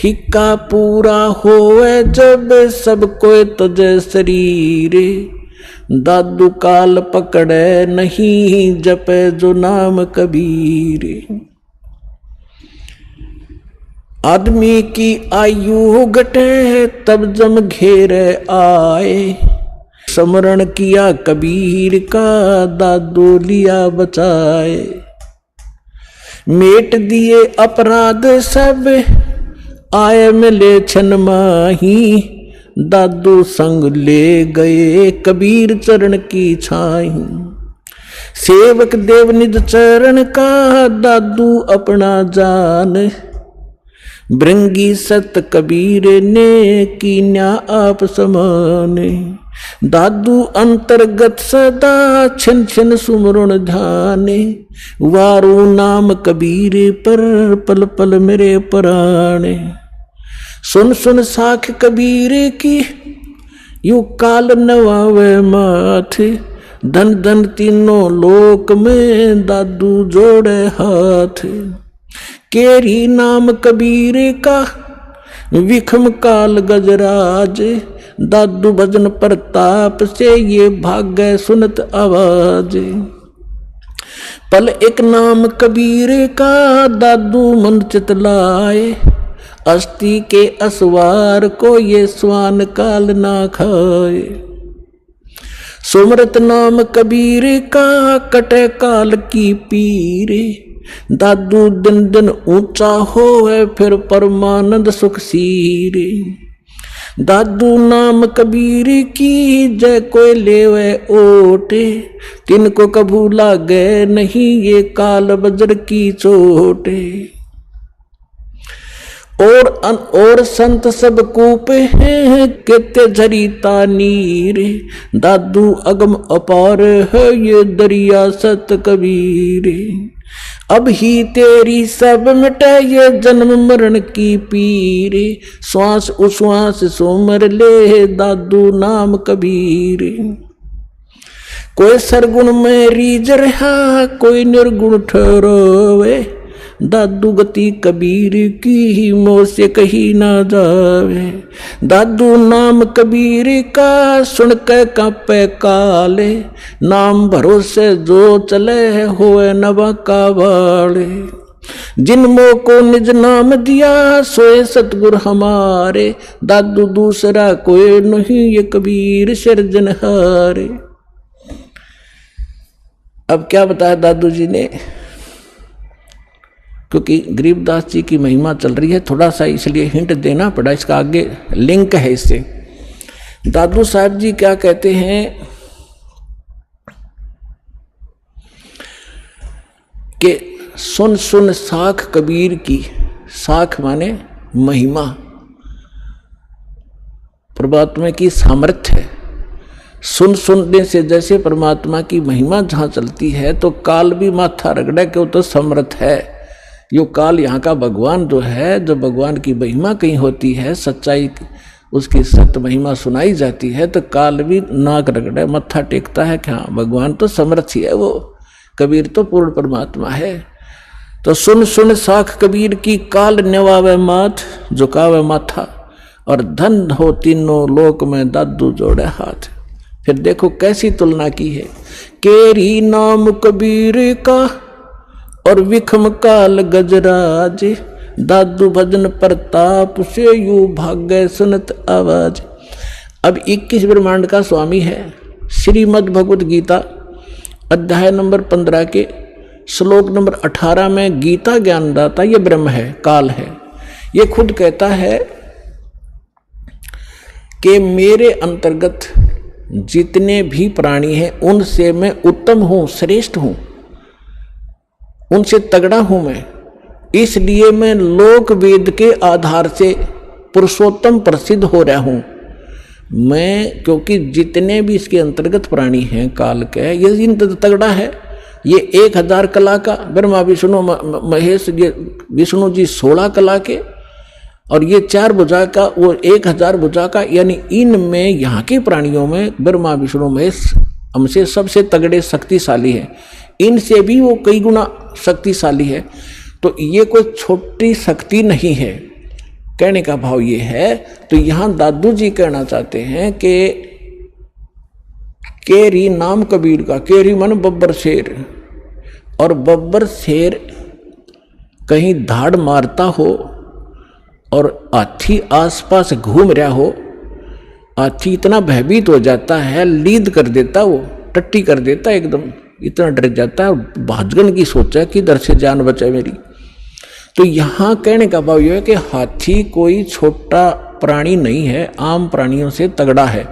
ठिक्का पूरा होवे जब सब कोई तुझे शरीर, दादू काल पकड़े नहीं जपे जो नाम कबीर। आदमी की आयु घटे तब जम घेरे आए, स्मरण किया कबीर का दादू लिया बचाए। मेट दिए अपराध सब आए मिले छन माही, दादू संग ले गए कबीर चरण की छाई। सेवक देव निज चरण का दादू अपना जान, भृंगी सत कबीर ने कीन्या आप समान। दादू अंतर्गत सदा छिन छिन सुमरण ध्याने, वारू नाम कबीर पर पल पल मेरे प्राणे। सुन सुन साख कबीर की यू काल नवावे माथे, धन धन तीनों लोक में दादू जोड़े हाथ। केरी नाम कबीर का विखम काल गजराज, दादू भजन प्रताप से ये भाग्य सुनत आवाज। पल एक नाम कबीर का दादू मन चितलाए, अस्थि के असवार को ये स्वान काल ना खाए। सुमरत नाम कबीर का कटे काल की पीर, दादू दिन दिन ऊंचा होवे फिर परमानंद सुख सीर। दादू नाम कबीर की जय कोई लेवे ओटे, तिनको कभू लागे नहीं ये काल बज्र की चोटे। और संत सब कूपे हैं केते झरीता नीर, दादू अगम अपार है ये दरिया सत कबीर। अब ही तेरी सब मिटे ये जन्म मरण की पीर, श्वास उश्वास सोमर ले दादू नाम कबीर। कोई सरगुण में रीझ रहा कोई निर्गुण ठहरावे, दादू गति कबीर की ही मोह से कही ना जावे। दादू नाम कबीर का सुन के कांपे काले, नाम भरोसे जो चले होए नवा का वाले। जिनमो को निज नाम दिया सोए सतगुर हमारे, दादू दूसरा कोई नहीं ये कबीर सिरजनहारे। अब क्या बताया दादू जी ने, क्योंकि गरीबदास जी की महिमा चल रही है, थोड़ा सा इसलिए हिंट देना पड़ा, इसका आगे लिंक है इससे। दादू साहब जी क्या कहते हैं कि सुन सुन साख कबीर की, साख माने महिमा, परमात्मा की सामर्थ्य है। सुन सुनने से जैसे परमात्मा की महिमा जहाँ चलती है तो काल भी माथा रगड़े के वो तो समर्थ है। यो काल यहाँ का भगवान जो है, जो भगवान की महिमा कहीं होती है, सच्चाई उसकी सत्य महिमा सुनाई जाती है तो काल भी नाक रगड़े मत्था टेकता है कि हाँ भगवान तो समर्थ ही है, वो कबीर तो पूर्ण परमात्मा है। तो सुन सुन साख कबीर की, काल नवावे माथ झुकावे माथा, और धन हो तीनों लोक में दादू जोड़े हाथ। फिर देखो कैसी तुलना की है, केरी नाम कबीर का और विखम काल गजराज, दादू भजन प्रताप से यू भाग्य सुनत आवाज। अब 21 ब्रह्मांड का स्वामी है। श्रीमद् भगवत गीता अध्याय नंबर 15 के श्लोक नंबर 18 में गीता ज्ञानदाता ये ब्रह्म है, काल है। ये खुद कहता है कि मेरे अंतर्गत जितने भी प्राणी हैं उनसे मैं उत्तम हूँ, श्रेष्ठ हूँ, उनसे तगड़ा हूं मैं, इसलिए मैं लोक वेद के आधार से पुरुषोत्तम प्रसिद्ध हो रहा हूं मैं। क्योंकि जितने भी इसके अंतर्गत प्राणी हैं काल के, ये इनसे तगड़ा है। ये 1000 कला का, ब्रह्मा विष्णु महेश, ये विष्णु जी 16 कला के, और ये 4 भुजा का, वो 1000 भुजा का। यानी इनमें यहाँ के प्राणियों में ब्रह्मा विष्णु महेश हमसे सबसे तगड़े शक्तिशाली है, इनसे भी वो कई गुना शक्तिशाली है। तो ये कोई छोटी शक्ति नहीं है कहने का भाव ये है। तो यहां दादू जी कहना चाहते हैं कि केरी नाम कबीर का, केरी मन बब्बर शेर, और बब्बर शेर कहीं धाड़ मारता हो और हाथी आसपास घूम रहा हो, हाथी इतना भयभीत हो जाता है, लीद कर देता, वो टट्टी कर देता, एकदम इतना डर जाता है, भाजगन की सोचा कि इधर से जान बचाए मेरी। तो यहां कहने का भाव यह है कि हाथी कोई छोटा प्राणी नहीं है, आम प्राणियों से तगड़ा है,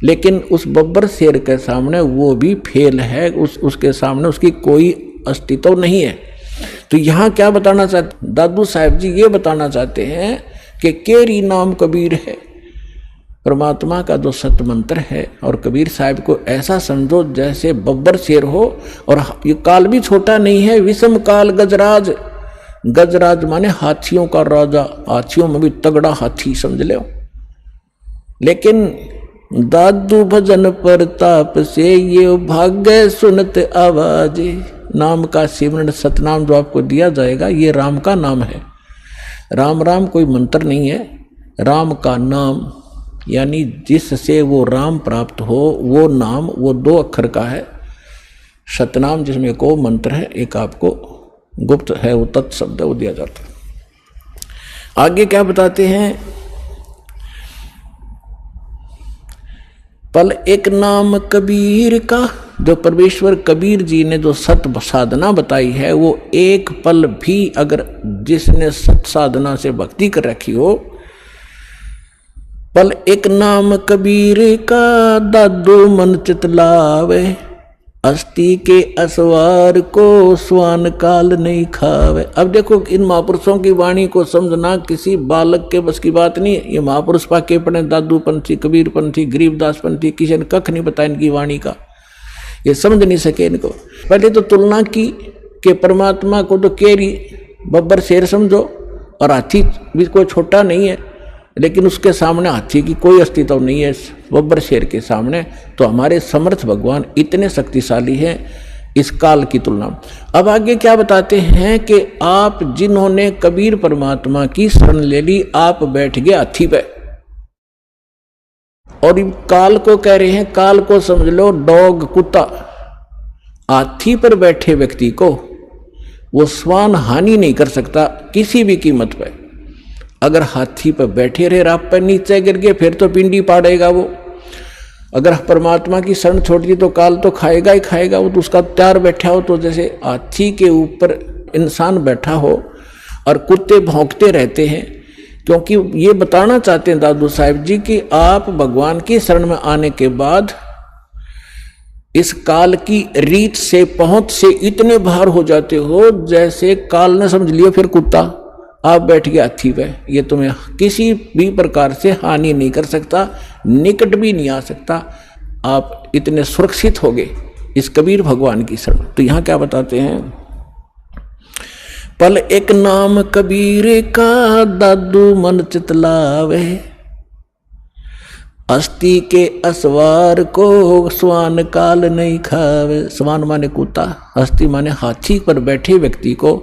लेकिन उस बब्बर शेर के सामने वो भी फेल है, उसके सामने उसकी कोई अस्तित्व नहीं है। तो यहाँ क्या बताना चाहते दादू साहब जी, ये बताना चाहते हैं कि केरी नाम कबीर है, परमात्मा का जो सत्य मंत्र है, और कबीर साहब को ऐसा समझो जैसे बब्बर शेर हो, और ये काल भी छोटा नहीं है, विषम काल गजराज, गजराज माने हाथियों का राजा, हाथियों में भी तगड़ा हाथी समझ लो। लेकिन दादू भजन प्रताप से ये भाग्य सुनत आवाज, नाम का सिमरन सतनाम जो आपको दिया जाएगा, ये राम का नाम है। राम राम कोई मंत्र नहीं है, राम का नाम, यानी जिससे वो राम प्राप्त हो वो नाम, वो 2 अक्षर का है। सतनाम जिसमें को मंत्र है, एक आपको गुप्त है, वो तत्शब्द वो दिया जाता है। आगे क्या बताते हैं, पल एक नाम कबीर का, जो परमेश्वर कबीर जी ने जो सत साधना बताई है, वो एक पल भी अगर जिसने सत साधना से भक्ति कर रखी हो, पल एक नाम कबीर का दादू मन चितलावे, अस्थि के असवार को स्वान काल नहीं खावे। अब देखो इन महापुरुषों की वाणी को समझना किसी बालक के बस की बात नहीं है। ये महापुरुष पाके पढ़े, दादू पंथी, कबीर पंथी, गरीबदास पंथी, किसी ने कख नहीं बताया इनकी वाणी का, ये समझ नहीं सके इनको। पहले तो तुलना की कि परमात्मा को तो केरी बब्बर शेर समझो, और हाथी भी कोई छोटा नहीं है, लेकिन उसके सामने हाथी की कोई अस्तित्व नहीं है बब्बर शेर के सामने। तो हमारे समर्थ भगवान इतने शक्तिशाली हैं इस काल की तुलना में। अब आगे क्या बताते हैं कि आप जिन्होंने कबीर परमात्मा की शरण ले ली, आप बैठ गए हाथी पे, और काल को कह रहे हैं, काल को समझ लो डॉग, कुत्ता। हाथी पर बैठे व्यक्ति को वो स्वान हानि नहीं कर सकता किसी भी कीमत पे। अगर हाथी पर बैठे रहे, आप पर नीचे गिर गए, फिर तो पिंडी पाड़ेगा वो। अगर परमात्मा की शरण छोड़ दी तो काल तो खाएगा ही खाएगा, वो तो उसका तैयार बैठा हो। तो जैसे हाथी के ऊपर इंसान बैठा हो और कुत्ते भौंकते रहते हैं, क्योंकि ये बताना चाहते हैं दादू साहब जी कि आप भगवान की शरण में आने के बाद इस काल की रीत से, पहुंच से इतने बाहर हो जाते हो जैसे काल ने समझ लिया फिर कुत्ता, आप बैठ गए हाथी पे, ये तुम्हें किसी भी प्रकार से हानि नहीं कर सकता, निकट भी नहीं आ सकता, आप इतने सुरक्षित हो गए इस कबीर भगवान की शरण। तो यहां क्या बताते हैं, पल एक नाम कबीर का दादू मन चितलावे, अस्थि के असवार को स्वान काल नहीं खावे। स्वान माने कुत्ता, अस्थि माने हाथी पर बैठे व्यक्ति को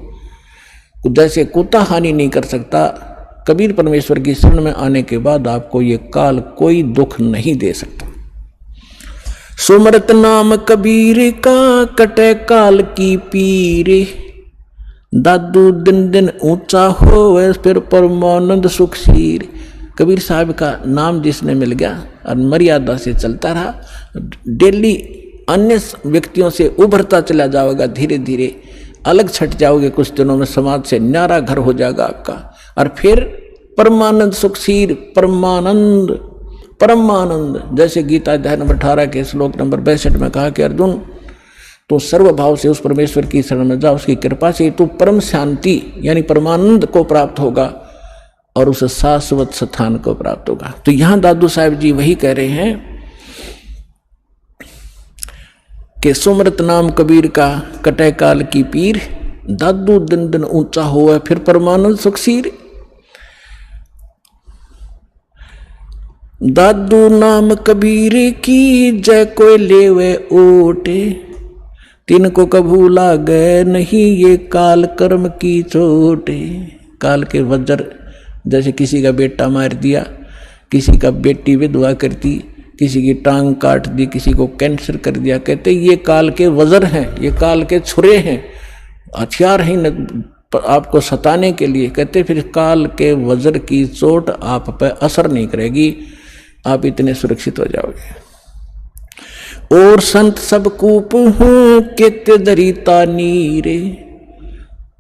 जैसे कुत्ता हानि नहीं कर सकता, कबीर परमेश्वर की शरण में आने के बाद आपको ये काल कोई दुख नहीं दे सकता। सुमरत नाम कबीर का कटे काल की पीर, दादू दिन दिन ऊंचा होवे फिर परमानंद सुखशीर। कबीर साहब का नाम जिसने मिल गया और मर्यादा से चलता रहा, डेली अन्य व्यक्तियों से उभरता चला जाएगा, धीरे धीरे अलग छट जाओगे, कुछ दिनों में समाज से न्यारा घर हो जाएगा आपका, और फिर परमानंद सुखशीर, परमानंद परमानंद। जैसे गीता अध्याय नंबर 18 के श्लोक नंबर 62 में कहा कि अर्जुन तो सर्वभाव से उस परमेश्वर की शरण में जा, उसकी कृपा से तू परम शांति यानी परमानंद को प्राप्त होगा और उस शाश्वत स्थान को प्राप्त होगा। तो यहां दादू साहब जी वही कह रहे हैं कि सुमरत नाम कबीर का कटे काल की पीर, दादू दिन दिन ऊंचा हुआ फिर परमानंद सुखसीर। दादू नाम कबीर की जय कोई लेवे ओटे, तिनको कभू लागे नहीं ये काल कर्म की चोटे। काल के वज्र जैसे किसी का बेटा मार दिया, किसी का बेटी विधवा कर दी, किसी की टांग काट दी, किसी को कैंसर कर दिया। कहते ये काल के वज्र हैं, ये काल के छुरे हैं, हथियार हैं आपको सताने के लिए। कहते फिर काल के वज्र की चोट आप पर असर नहीं करेगी, आप इतने सुरक्षित हो जाओगे। और संत सब कूप हूं केते दरिता नीरे,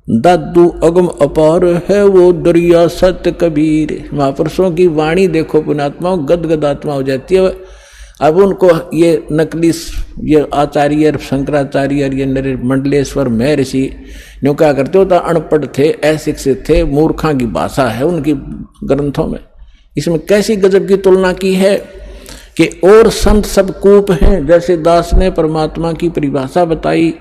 दादू अगम अपार है वो दरिया सत्य कबीर। महापुरुषों की वाणी देखो पुण्यात्माओं, गदगद आत्मा हो जाती है। अब उनको ये नकली ये आचार्य शंकराचार्य ये मंडलेश्वर महर्षि न्यू क्या करते होता, अनपढ़ थे, अशिक्षित थे, मूर्खा की भाषा है उनकी ग्रंथों में। इसमें कैसी गजब की तुलना की है कि और संत सब कूप हैं। जैसे दास ने परमात्मा की परिभाषा बताई,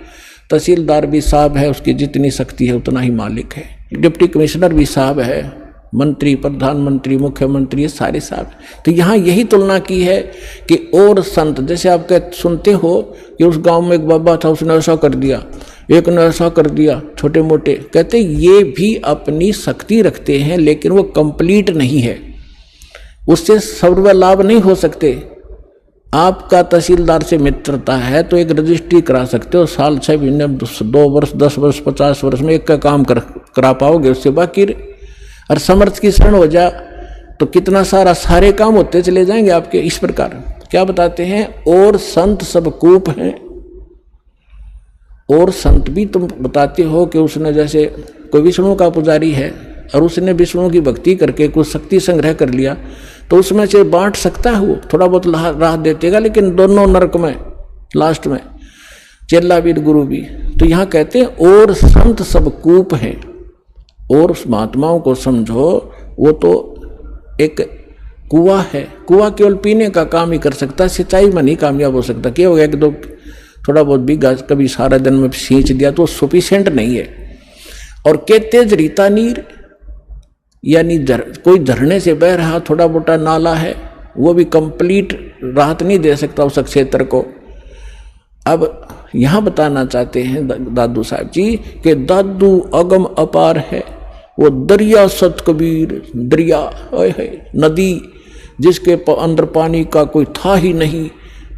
तहसीलदार भी साहब है, उसकी जितनी शक्ति है उतना ही मालिक है। डिप्टी कमिश्नर भी साहब है, मंत्री, प्रधानमंत्री, मुख्यमंत्री, ये सारे साहब। तो यहाँ यही तुलना की है कि और संत, जैसे आप सुनते हो कि उस गांव में एक बाबा था, उसने ऐसा कर दिया, एक ने ऐसा कर दिया, छोटे मोटे। कहते ये भी अपनी शक्ति रखते हैं, लेकिन वो कंप्लीट नहीं है, उससे सर्व लाभ नहीं हो सकते। आपका तहसीलदार से मित्रता है तो एक रजिस्ट्री करा सकते हो, साल 6 महीने 2 वर्ष 10 वर्ष 50 वर्ष में एक का काम करा पाओगे, उससे बाकी और समर्थ की शरण हो जा तो कितना सारे काम होते चले जाएंगे आपके। इस प्रकार क्या बताते हैं, और संत सब कूप हैं। और संत भी तुम बताते हो कि उसने, जैसे कोई विष्णु का पुजारी है और उसने विष्णु की भक्ति करके कुछ शक्ति संग्रह कर लिया, तो उसमें से बांट सकता है, वो थोड़ा बहुत राह देतेगा, लेकिन दोनों नरक में लास्ट में, चेला भी गुरु भी। तो यहाँ कहते हैं और संत सब कूप हैं। और उस महात्माओं को समझो, वो तो एक कुआं है, कुआं केवल पीने का काम ही कर सकता है, सिंचाई में नहीं कामयाब हो सकता। क्या हो गया कि दो थोड़ा बहुत भी कभी सारा दिन में सींच दिया तो सफिशिएंट नहीं है। और के तेज रीता नीर, यानी कोई झरने से बह रहा थोड़ा मोटा नाला है, वो भी कंप्लीट राहत नहीं दे सकता उस क्षेत्र को। अब यहाँ बताना चाहते हैं दादू साहब जी कि दादू अगम अपार है, वो दरिया सत कबीर, दरिया है नदी जिसके अंदर पानी का कोई था ही नहीं,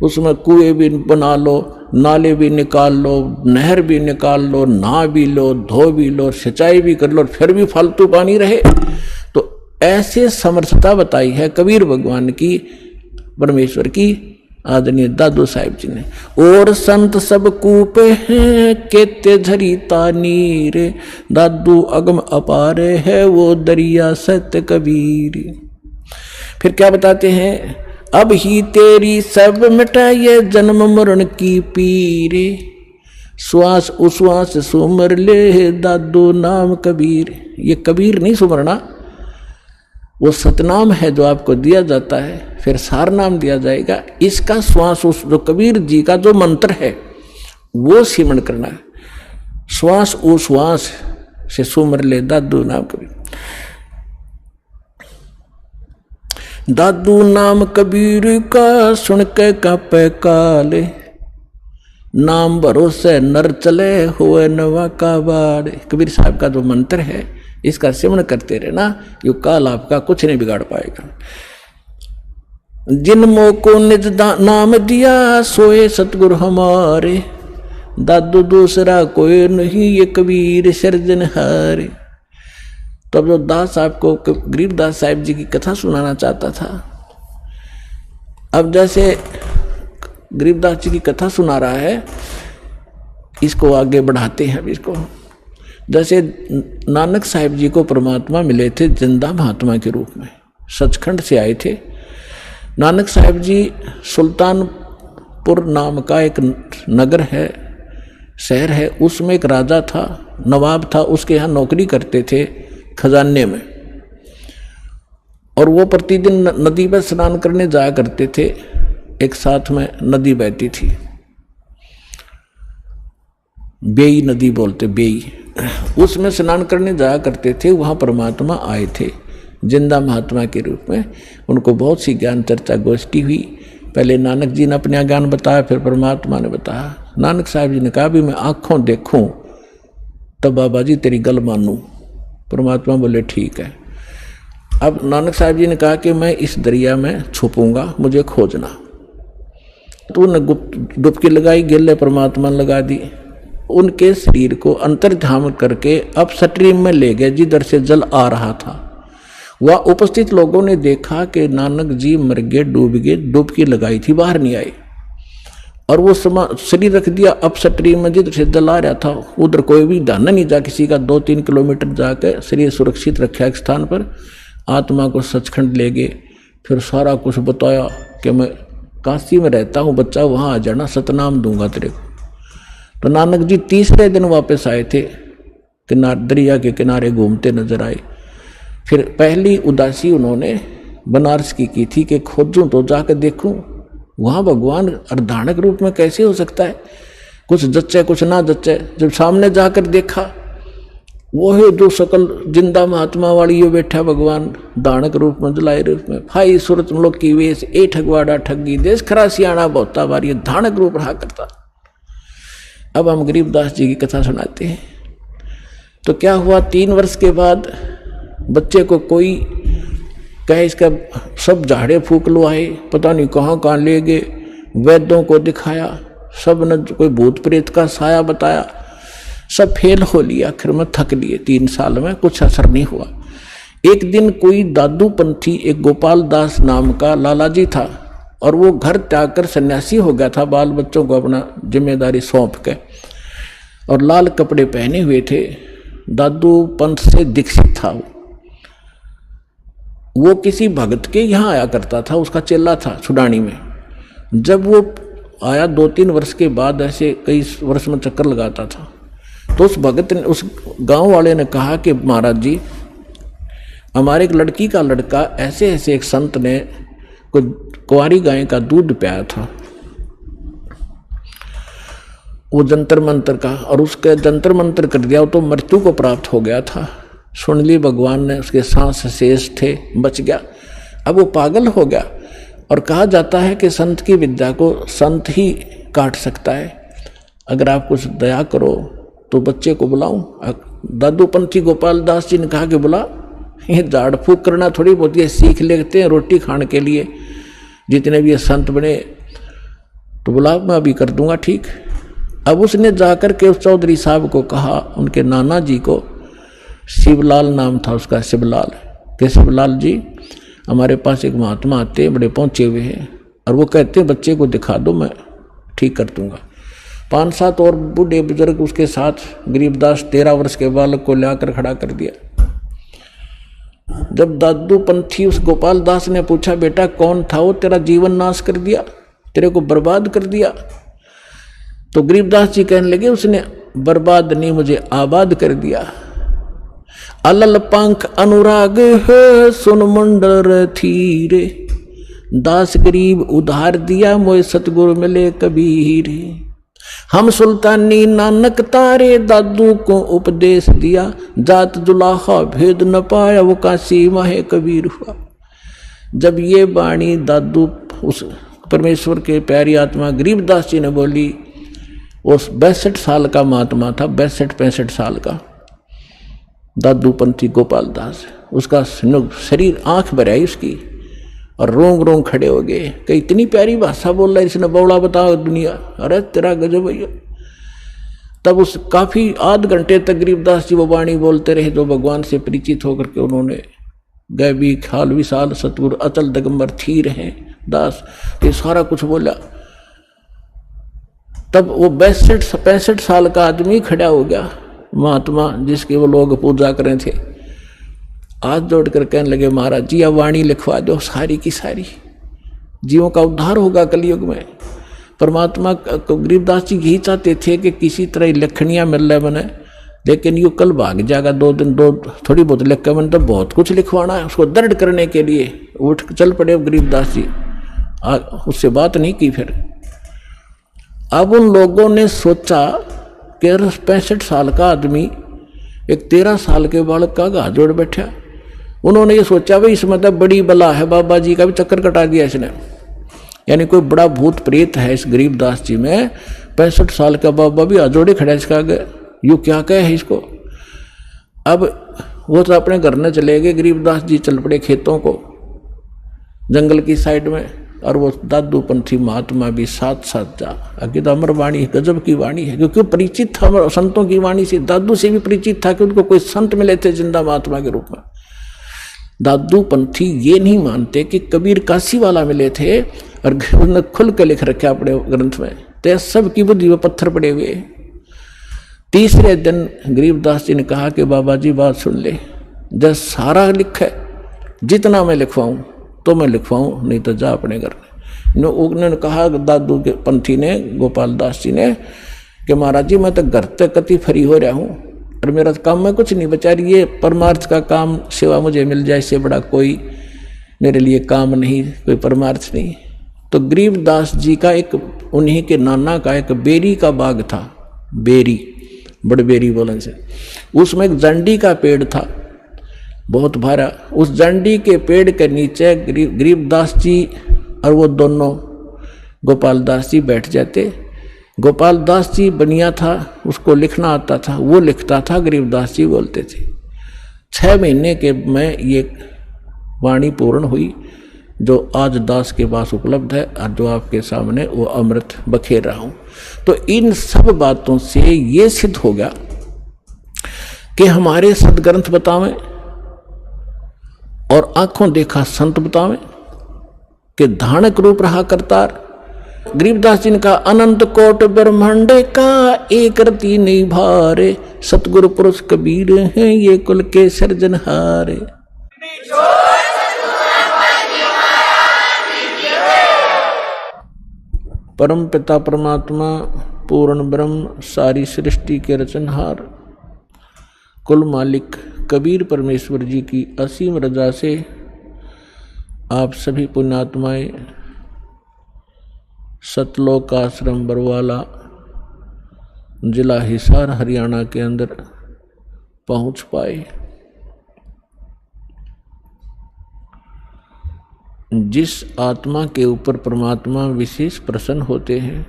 उसमें कुएं भी बना लो, नाले भी निकाल लो, नहर भी निकाल लो, नहा भी लो, धो भी लो, सिंचाई भी कर लो, फिर भी फालतू पानी रहे। तो ऐसे समर्थता बताई है कबीर भगवान की, परमेश्वर की, आदरणीय दादू साहिब जी ने। और संत सब कूप हैं केते झरीता नीर, दादू अगम अपार है वो दरिया सत्य कबीर। फिर क्या बताते हैं, अब ही तेरी सब मिटाए जन्म मरण की पीर, श्वास उश्वास सुमर ले दादू नाम कबीर। ये कबीर नहीं सुमरना, वो सतनाम है जो आपको दिया जाता है, फिर सार नाम दिया जाएगा। इसका श्वास उस जो कबीर जी का जो मंत्र है वो सिमरण करना है, श्वास उश्वास से सुमर ले दादू नाम कबीर। दादू नाम कबीर का सुन के कापे काले, नाम भरोसे नर चले हुए नवा का बाड़। कबीर साहब का जो मंत्र है इसका सिमरण करते रहना, यो काल आपका कुछ नहीं बिगाड़ पाएगा। जिनमो को निज नाम दिया सोए सतगुरु हमारे, दादू दूसरा कोई नहीं ये कबीर सिरजनहारे। तब जो दास साहब को गरीबदास साहिब जी की कथा सुनाना चाहता था। अब जैसे गरीबदास जी की कथा सुना रहा है, इसको आगे बढ़ाते हैं। अब इसको जैसे नानक साहिब जी को परमात्मा मिले थे जिंदा महात्मा के रूप में, सचखंड से आए थे। नानक साहिब जी सुल्तानपुर नाम का एक नगर है, शहर है, उसमें एक राजा था, नवाब था, उसके यहाँ नौकरी करते थे खजाने में। और वो प्रतिदिन नदी पर स्नान करने जाया करते थे। एक साथ में नदी बहती थी, बेई नदी बोलते, बेई, उसमें स्नान करने जाया करते थे। वहाँ परमात्मा आए थे जिंदा महात्मा के रूप में। उनको बहुत सी ज्ञान चर्चा गोष्ठी हुई। पहले नानक जी ने अपना ज्ञान बताया, फिर परमात्मा ने बताया। नानक साहब जी ने कहा भी मैं आँखों देखूं तब बाबा जी तेरी गल मानूं। परमात्मा बोले ठीक है। अब नानक साहब जी ने कहा कि मैं इस दरिया में छुपूंगा, मुझे खोजना। तो उन्होंने डुबकी लगाई, गिल्ले परमात्मा लगा दी। उनके शरीर को अंतर्ध्यान करके अब स्ट्रीम में ले गए जिधर से जल आ रहा था। वह उपस्थित लोगों ने देखा कि नानक जी मर गए, डूब गए, डुबकी लगाई थी, बाहर नहीं आए। और वो शरीर रख दिया अब स्ट्रीम में जिधर से जल आ रहा था। उधर कोई भी ध्यान नहीं जा किसी का। 2-3 किलोमीटर जाकर शरीर सुरक्षित रखा एक स्थान पर, आत्मा को सचखंड ले गए। फिर सारा कुछ बताया कि मैं काशी में रहता हूँ, बच्चा वहाँ आ जाना, सतनाम दूंगा तेरे को। तो नानक जी तीसरे दिन वापस आए थे, दरिया के किनारे घूमते नजर आए। फिर पहली उदासी उन्होंने बनारस की थी कि खोजूं तो जाकर देखूं वहाँ भगवान अर्धाणक रूप में कैसे हो सकता है, कुछ जच्चे कुछ ना जच्चे। जब सामने जाकर देखा वो है जो सकल जिंदा महात्मा वाली ये बैठा भगवान दानक रूप में, जलाए रूप में, फाई सूरत मुल्क की वेश, ए ठगवाड़ा ठगी देश खरा सियाणा बहुता बार, ये धानक रूप रहा करता। अब हम गरीबदास जी की कथा सुनाते हैं। तो क्या हुआ, 3 वर्ष के बाद बच्चे को कोई कहे इसका सब झाड़े फूक लो आए, पता नहीं कहाँ कहाँ ले गए, वैद्यों को दिखाया, सब ने कोई भूत प्रेत का साया बताया, सब फेल हो लिया। आखिर में थक लिए, 3 साल में कुछ असर नहीं हुआ। एक दिन कोई दादू पंथी, एक गोपाल दास नाम का लाला जी था, और वो घर त्याग कर सन्यासी हो गया था, बाल बच्चों को अपना जिम्मेदारी सौंप के, और लाल कपड़े पहने हुए थे। दादू पंथ से दीक्षित था। वो किसी भगत के यहाँ आया करता था, उसका चेला था छुडानी में। जब वो आया 2-3 वर्ष के बाद, ऐसे कई वर्ष में चक्कर लगाता था, तो उस भगत ने, उस गांव वाले ने कहा कि महाराज जी, हमारे एक लड़की का लड़का ऐसे ऐसे एक संत ने कुंवारी गाय का दूध पियाया था, वो जंतर मंतर का, और उसके जंतर मंतर कर दिया, तो मृत्यु को प्राप्त हो गया था। सुन ली भगवान ने, उसके सांस शेष थे, बच गया। अब वो पागल हो गया, और कहा जाता है कि संत की विद्या को संत ही काट सकता है। अगर आप कुछ दया करो तो बच्चे को बुलाऊं। दादू पंथी गोपाल दास जी ने कहा कि बुला, ये झाड़ फूक करना थोड़ी बहुत ये सीख लेते हैं रोटी खाने के लिए, जितने भी ये संत बने, तो बुला, मैं अभी कर दूंगा ठीक। अब उसने जाकर के उस चौधरी साहब को कहा, उनके नाना जी को, शिवलाल नाम था उसका, शिवलाल, कि शिवलाल जी हमारे पास एक महात्मा आते हैं, बड़े पहुंचे हुए हैं, और वो कहते हैं बच्चे को दिखा दो, मैं ठीक कर दूंगा। 5-7 और बूढ़े बुजुर्ग उसके साथ, गरीबदास 13 वर्ष के बालक को लाकर खड़ा कर दिया। जब दादू पंथी उस गोपाल दास ने पूछा, बेटा कौन था वो, तेरा जीवन नाश कर दिया, तेरे को बर्बाद कर दिया? तो गरीबदास जी कहने लगे, उसने बर्बाद नहीं, मुझे आबाद कर दिया। अलल पंख अनुराग है सुन मुंडर थीरे, दास गरीब उधार दिया, मोए सतगुरु मिले कबीर। हम सुल्तानी नानक तारे, दादू को उपदेश दिया, जात जुलाहा भेद न पाया, वो काशी माहे कबीर हुआ। जब ये वाणी दादू उस परमेश्वर के प्यारी आत्मा गरीबदास जी ने बोली, उस 62 साल का महात्मा था, 62-65 साल का दादू पंथी गोपाल दास, उसका शरीर आंख भर आई उसकी, और रोंग रोंग खड़े हो गए कि इतनी प्यारी भाषा बोल रहा है इसने, बौड़ा बताओ दुनिया, अरे तेरा गजब भैया। तब उस काफी आध घंटे तक गरीबदास जी वो वाणी बोलते रहे, जो भगवान से परिचित होकर के उन्होंने गए भी खाल विशाल सतगुरु अचल दिगंबर थी रहे दास, ये सारा कुछ बोला। तब वो 62-65 साल का आदमी खड़ा हो गया, महात्मा जिसके वो लोग पूजा कर रहे थे, हाथ जोड़कर कहने लगे, महाराज जी अब वाणी लिखवा दो सारी की सारी, जीवों का उद्धार होगा कलयुग में। परमात्मा को गरीबदास जी यही चाहते थे कि किसी तरह लखनियाँ मिल रहे बने, लेकिन यू कल भाग जाएगा 2 दिन, थोड़ी बहुत लिख के मैंने तो बहुत कुछ लिखवाना है। उसको दर्द करने के लिए उठ चल पड़े गरीबदास जी, उससे बात नहीं की। फिर अब उन लोगों ने सोचा कि 65 साल का आदमी एक 13 साल के बालक का हाथ जोड़ बैठा। उन्होंने ये सोचा भाई इसमें तो बड़ी बला है, बाबा जी का भी चक्कर कटा दिया इसने, यानी कोई बड़ा भूत प्रेत है इस गरीबदास जी में। 65 साल का बाबा भी हाथ जोड़े खड़ा इसका आगे, यू क्या कहे है इसको। अब वो तो अपने घर न चले गए, गरीबदास जी चल पड़े खेतों को, जंगल की साइड में, और वो दादू पंथी महात्मा भी साथ साथ जा। आगे तो अमर वाणी गजब की वाणी है, क्योंकि परिचित था संतों की वाणी से, दादू से भी परिचित था कि उनको कोई संत मिले थे जिंदा महात्मा के रूप में। दादू पंथी ये नहीं मानते कि कबीर काशी वाला मिले थे, और उन्होंने खुल के लिख रखा अपने ग्रंथ में, तो सब की बुद्धि में पत्थर पड़े हुए। तीसरे दिन गरीबदास जी ने कहा कि बाबा जी बात सुन ले, जब सारा लिखे जितना मैं लिखवाऊं तो मैं लिखवाऊं, नहीं तो जा अपने घर में। उन्होंने कहा दादू के पंथी ने, गोपाल दास जी ने, कि महाराज जी मैं तो घर तक कति फ्री हो रहा हूँ और मेरा काम में कुछ नहीं बचा रही, ये परमार्थ का काम सेवा मुझे मिल जाए, इससे बड़ा कोई मेरे लिए काम नहीं, कोई परमार्थ नहीं। तो गरीबदास जी का एक, उन्हीं के नाना का एक बेरी का बाग था, बेरी, बड़बेरी बोलन से, उसमें एक जंडी का पेड़ था बहुत भारा। उस जंडी के पेड़ के नीचे गरीबदास जी और वो दोनों गोपाल दास जी बैठ जाते। गोपाल दास जी बनिया था, उसको लिखना आता था, वो लिखता था, गरीबदास जी बोलते थे। 6 महीने के में ये वाणी पूर्ण हुई जो आज दास के पास उपलब्ध है, और जो आपके सामने वो अमृत बखेर रहा हूं। तो इन सब बातों से ये सिद्ध हो गया कि हमारे सदग्रंथ बतावें और आंखों देखा संत बतावें कि धानक रूप रहा करतार। गरीबदास जी ने कहा, अनंत कोट ब्रह्मांड का एक रति नहीं भारे, सतगुरु पुरुष कबीर हैं ये कुल के सर्जनहारे। परम पिता परमात्मा पूर्ण ब्रह्म सारी सृष्टि के रचनहार कुल मालिक कबीर परमेश्वर जी की असीम रजा से आप सभी पुण्यात्माएं सतलोक आश्रम बरवाला जिला हिसार हरियाणा के अंदर पहुंच पाए। जिस आत्मा के ऊपर परमात्मा विशेष प्रसन्न होते हैं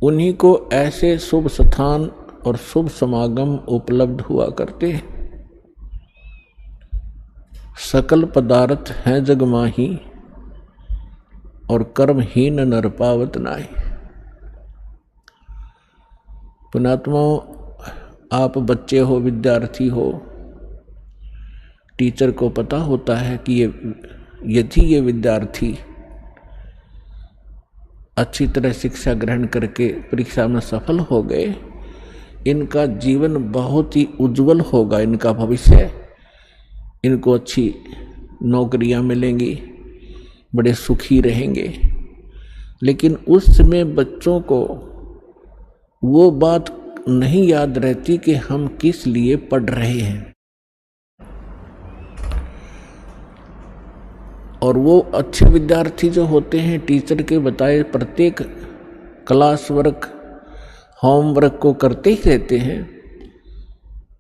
उन्हीं को ऐसे शुभ स्थान और शुभ समागम उपलब्ध हुआ करते हैं। सकल पदार्थ हैं जग माही और कर्महीन नर पावत नाहि। पुण्यात्माओं, आप बच्चे हो, विद्यार्थी हो, टीचर को पता होता है कि यदि ये विद्यार्थी अच्छी तरह शिक्षा ग्रहण करके परीक्षा में सफल हो गए, इनका जीवन बहुत ही उज्जवल होगा, इनका भविष्य, इनको अच्छी नौकरियां मिलेंगी, बड़े सुखी रहेंगे। लेकिन उस समय बच्चों को वो बात नहीं याद रहती कि हम किस लिए पढ़ रहे हैं, और वो अच्छे विद्यार्थी जो होते हैं टीचर के बताए प्रत्येक क्लास वर्क होमवर्क को करते ही रहते हैं,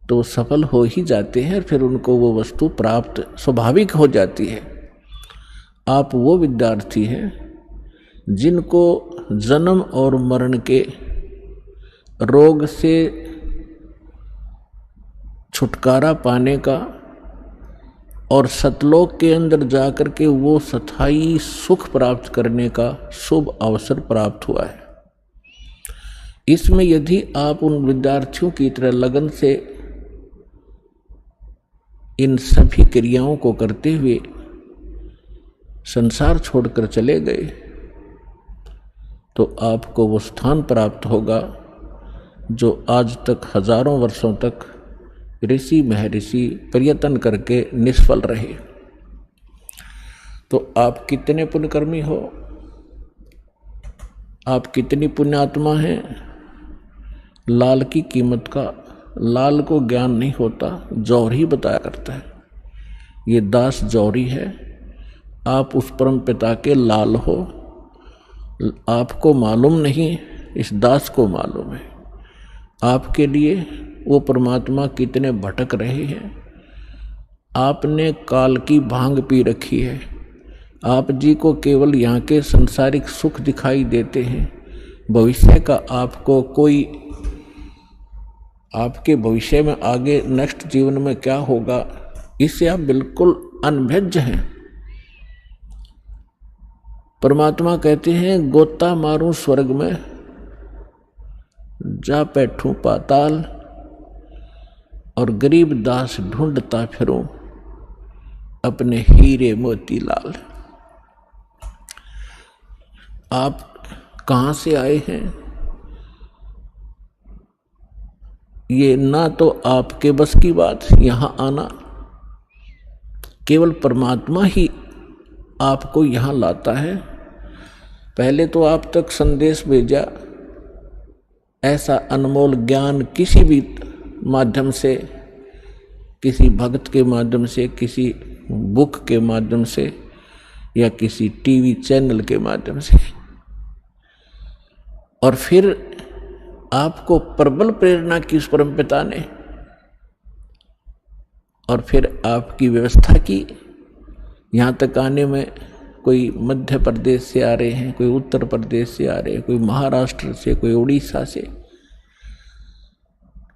तो सफल हो ही जाते हैं, फिर उनको वो वस्तु प्राप्त स्वाभाविक हो जाती है। आप वो विद्यार्थी हैं जिनको जन्म और मरण के रोग से छुटकारा पाने का और सतलोक के अंदर जाकर के वो स्थायी सुख प्राप्त करने का शुभ अवसर प्राप्त हुआ है। इसमें यदि आप उन विद्यार्थियों की तरह लगन से इन सभी क्रियाओं को करते हुए संसार छोड़कर चले गए तो आपको वो स्थान प्राप्त होगा जो आज तक हजारों वर्षों तक ऋषि महर्षि प्रयत्न करके निष्फल रहे। तो आप कितने पुण्यकर्मी हो, आप कितनी पुण्यात्मा हैं। लाल की कीमत का लाल को ज्ञान नहीं होता, जौहरी बताया करता है। ये दास जौहरी है, आप उस परम पिता के लाल हो। आपको मालूम नहीं, इस दास को मालूम है आपके लिए वो परमात्मा कितने भटक रहे हैं। आपने काल की भांग पी रखी है, आप जी को केवल यहाँ के संसारिक सुख दिखाई देते हैं, भविष्य का आपको कोई आपके भविष्य में आगे नेक्स्ट जीवन में क्या होगा, इससे आप बिल्कुल अनभिज्ञ हैं। परमात्मा कहते हैं गोता मारूं स्वर्ग में, जा बैठूं पाताल, और गरीब दास ढूंढता फिरूं अपने हीरे मोती लाल। आप कहां से आए हैं, ये ना तो आपके बस की बात यहां आना, केवल परमात्मा ही आपको यहां लाता है। पहले तो आप तक संदेश भेजा, ऐसा अनमोल ज्ञान किसी भी माध्यम से, किसी भक्त के माध्यम से, किसी बुक के माध्यम से, या किसी टीवी चैनल के माध्यम से, और फिर आपको प्रबल प्रेरणा की उस परमपिता ने, और फिर आपकी व्यवस्था की। यहाँ तक आने में कोई मध्य प्रदेश से आ रहे हैं, कोई उत्तर प्रदेश से आ रहे हैं, कोई महाराष्ट्र से, कोई उड़ीसा से।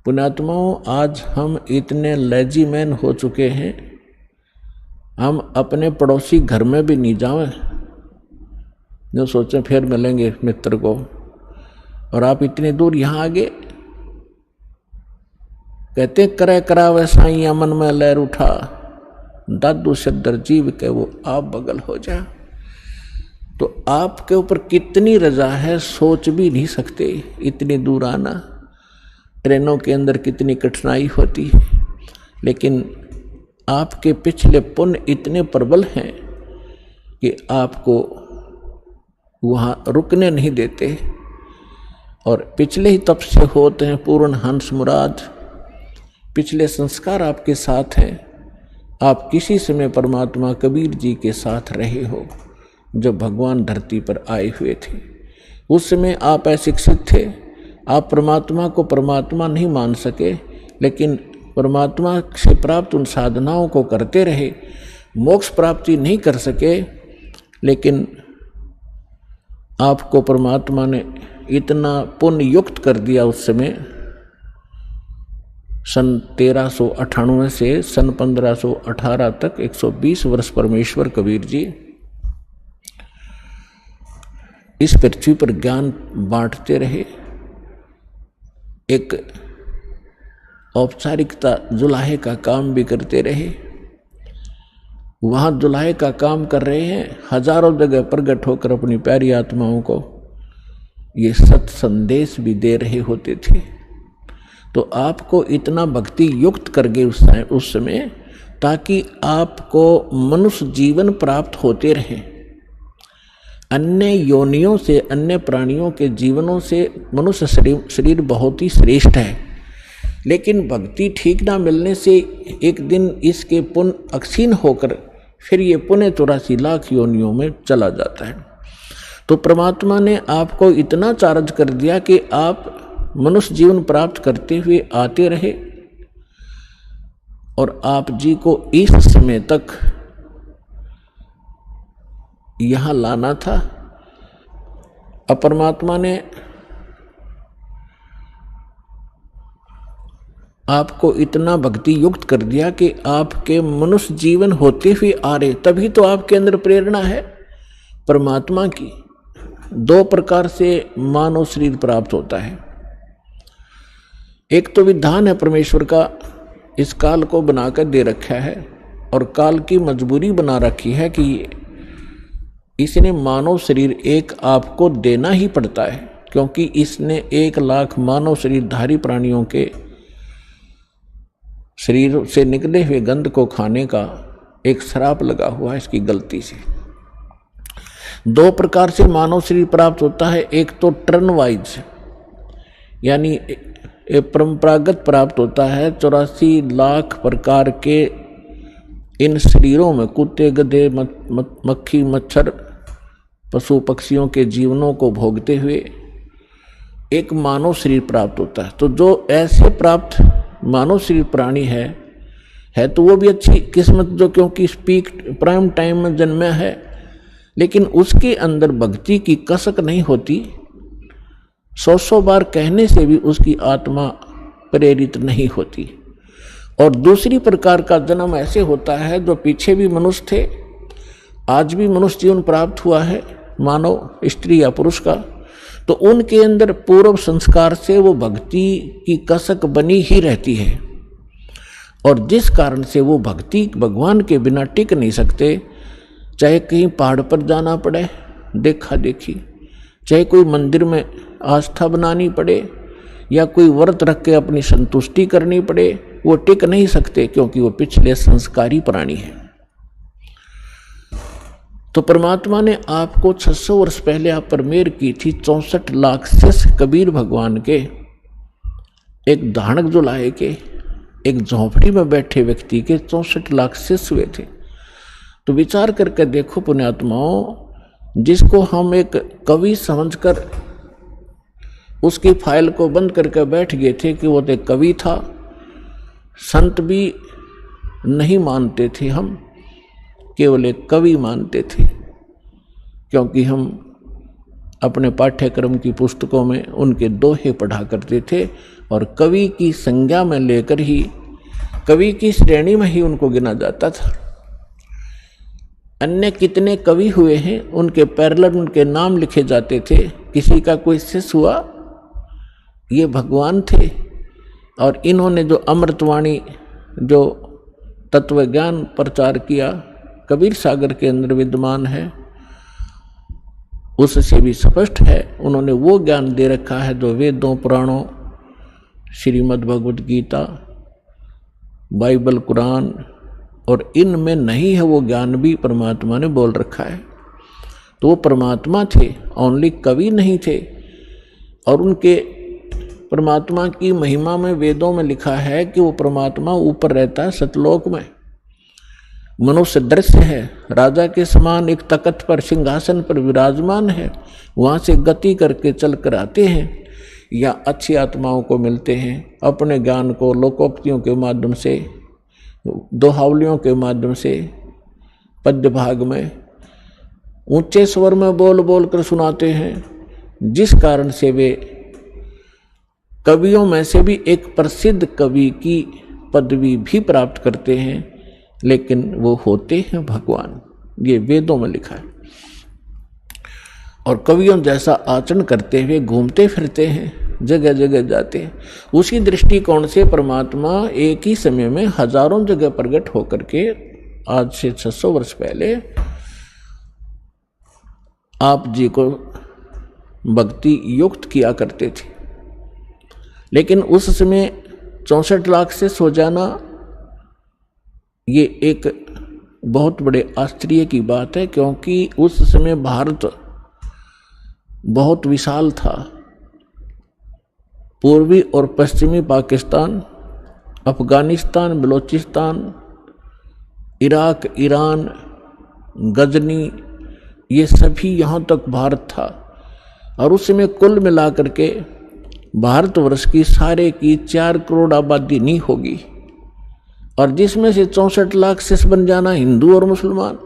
पुण्यात्माओं, आज हम इतने लेजीमैन हो चुके हैं, हम अपने पड़ोसी घर में भी नहीं जाएं, जो सोचें फिर मिलेंगे मित्र को, और आप इतने दूर यहाँ आ गए। कहते करे करावे साईं मन में लहर उठा, दादू सदर जीव के वो आप बगल हो जा। तो आपके ऊपर कितनी रजा है सोच भी नहीं सकते। इतनी दूर आना, ट्रेनों के अंदर कितनी कठिनाई होती है, लेकिन आपके पिछले पुण्य इतने प्रबल हैं कि आपको वहाँ रुकने नहीं देते। और पिछले ही तप से होते हैं पूर्ण हंस मुराद, पिछले संस्कार आपके साथ हैं। आप किसी समय परमात्मा कबीर जी के साथ रहे हो, जब भगवान धरती पर आए हुए थे। उस समय आप अशिक्षित थे, आप परमात्मा को परमात्मा नहीं मान सके, लेकिन परमात्मा से प्राप्त उन साधनाओं को करते रहे, मोक्ष प्राप्ति नहीं कर सके, लेकिन आपको परमात्मा ने इतना पुण्य युक्त कर दिया उस समय। सन 1398 से सन 1518 तक 120 वर्ष परमेश्वर कबीर जी इस पृथ्वी पर ज्ञान बांटते रहे। एक औपचारिकता जुलाहे का काम भी करते रहे। वहाँ जुलाहे का काम कर रहे हैं, हजारों जगह प्रकट होकर अपनी प्यारी आत्माओं को ये सत संदेश भी दे रहे होते थे। तो आपको इतना भक्ति युक्त कर गए उस समय, ताकि आपको मनुष्य जीवन प्राप्त होते रहे। अन्य योनियों से, अन्य प्राणियों के जीवनों से मनुष्य शरीर बहुत ही श्रेष्ठ है, लेकिन भक्ति ठीक ना मिलने से एक दिन इसके पुण्य अक्षीण होकर फिर ये पुण्य 84 लाख योनियों में चला जाता है। तो परमात्मा ने आपको इतना चार्ज कर दिया कि आप मनुष्य जीवन प्राप्त करते हुए आते रहे, और आप जी को इस समय तक यहां लाना था। अब परमात्मा ने आपको इतना भक्ति युक्त कर दिया कि आपके मनुष्य जीवन होते हुए आ रहे, तभी तो आपके अंदर प्रेरणा है परमात्मा की। 2 प्रकार से मानव शरीर प्राप्त होता है। एक तो विधान है परमेश्वर का, इस काल को बनाकर दे रखा है, और काल की मजबूरी बना रखी है कि इसने मानव शरीर एक आपको देना ही पड़ता है, क्योंकि इसने 1 लाख मानव शरीरधारी प्राणियों के शरीर से निकले हुए गंध को खाने का एक श्राप लगा हुआ है इसकी गलती से। 2 प्रकार से मानव शरीर प्राप्त होता है। एक तो टर्न वाइज, यानी परंपरागत प्राप्त होता है। 84 लाख प्रकार के इन शरीरों में कुत्ते, गधे, मक्खी, मच्छर, पशु पक्षियों के जीवनों को भोगते हुए एक मानव शरीर प्राप्त होता है। तो जो ऐसे प्राप्त मानव शरीर प्राणी है तो वो भी अच्छी किस्मत, जो क्योंकि पीक प्राइम टाइम में जन्मा है, लेकिन उसके अंदर भक्ति की कसक नहीं होती। 100 बार कहने से भी उसकी आत्मा प्रेरित नहीं होती। और दूसरी प्रकार का जन्म ऐसे होता है, जो पीछे भी मनुष्य थे, आज भी मनुष्य जीवन प्राप्त हुआ है मानव स्त्री या पुरुष का, तो उनके अंदर पूर्व संस्कार से वो भक्ति की कसक बनी ही रहती है। और जिस कारण से वो भक्ति भगवान के बिना टिक नहीं सकते, चाहे कहीं पहाड़ पर जाना पड़े देखा देखी, चाहे कोई मंदिर में आस्था बनानी पड़े, या कोई व्रत रख के अपनी संतुष्टि करनी पड़े, वो टिक नहीं सकते, क्योंकि वो पिछले संस्कारी प्राणी है। तो परमात्मा ने आपको 600 वर्ष पहले आप पर मेहर की थी। 64 लाख शिष्य कबीर भगवान के एक धानक जो लाए के, एक झोंपड़ी में बैठे व्यक्ति के 64 लाख शिष्य हुए थे। तो विचार करके देखो पुण्यात्माओं, जिसको हम एक कवि समझकर उसकी फाइल को बंद करके बैठ गए थे कि वो तो एक कवि था, संत भी नहीं मानते थे, हम केवल एक कवि मानते थे, क्योंकि हम अपने पाठ्यक्रम की पुस्तकों में उनके दोहे पढ़ा करते थे और कवि की संज्ञा में लेकर ही, कवि की श्रेणी में ही उनको गिना जाता था। अन्य कितने कवि हुए हैं, उनके पैरेलल उनके नाम लिखे जाते थे। किसी का कोई शिष्य हुआ, ये भगवान थे। और इन्होंने जो अमृतवाणी, जो तत्व ज्ञान प्रचार किया, कबीर सागर के अंदर विद्यमान है, उससे भी स्पष्ट है। उन्होंने वो ज्ञान दे रखा है जो वेदों, पुराणों, श्रीमद् भगवद गीता, बाइबल, कुरान और इनमें नहीं है, वो ज्ञान भी परमात्मा ने बोल रखा है। तो वो परमात्मा थे, ओनली कवि नहीं थे। और उनके परमात्मा की महिमा में वेदों में लिखा है कि वो परमात्मा ऊपर रहता है सतलोक में, मनुष्य दृश्य है, राजा के समान एक तख्त पर, सिंहासन पर विराजमान है, वहाँ से गति करके चल कर आते हैं, या अच्छी आत्माओं को मिलते हैं, अपने ज्ञान को लोकोक्तियों के माध्यम से, दोहावलियों के माध्यम से, पद्य भाग में ऊंचे स्वर में बोल बोल कर सुनाते हैं, जिस कारण से वे कवियों में से भी एक प्रसिद्ध कवि की पदवी भी प्राप्त करते हैं, लेकिन वो होते हैं भगवान। ये वेदों में लिखा है। और कवियों जैसा आचरण करते हुए घूमते फिरते हैं, जगह जगह जाते हैं। उसी दृष्टिकोण से परमात्मा एक ही समय में हजारों जगह प्रकट होकर के आज से 600 वर्ष पहले आप जी को भक्ति युक्त किया करते थे। लेकिन उस समय 64 लाख से सो जाना, ये एक बहुत बड़े आश्चर्य की बात है, क्योंकि उस समय भारत बहुत विशाल था। पूर्वी और पश्चिमी पाकिस्तान, अफगानिस्तान, बलोचिस्तान, इराक, ईरान, गजनी, ये सभी यहाँ तक भारत था। और उस समय कुल मिलाकर के भारतवर्ष की सारे की 4 करोड़ आबादी नहीं होगी, और जिसमें से 64 लाख शिष्य बन जाना हिंदू और मुसलमान,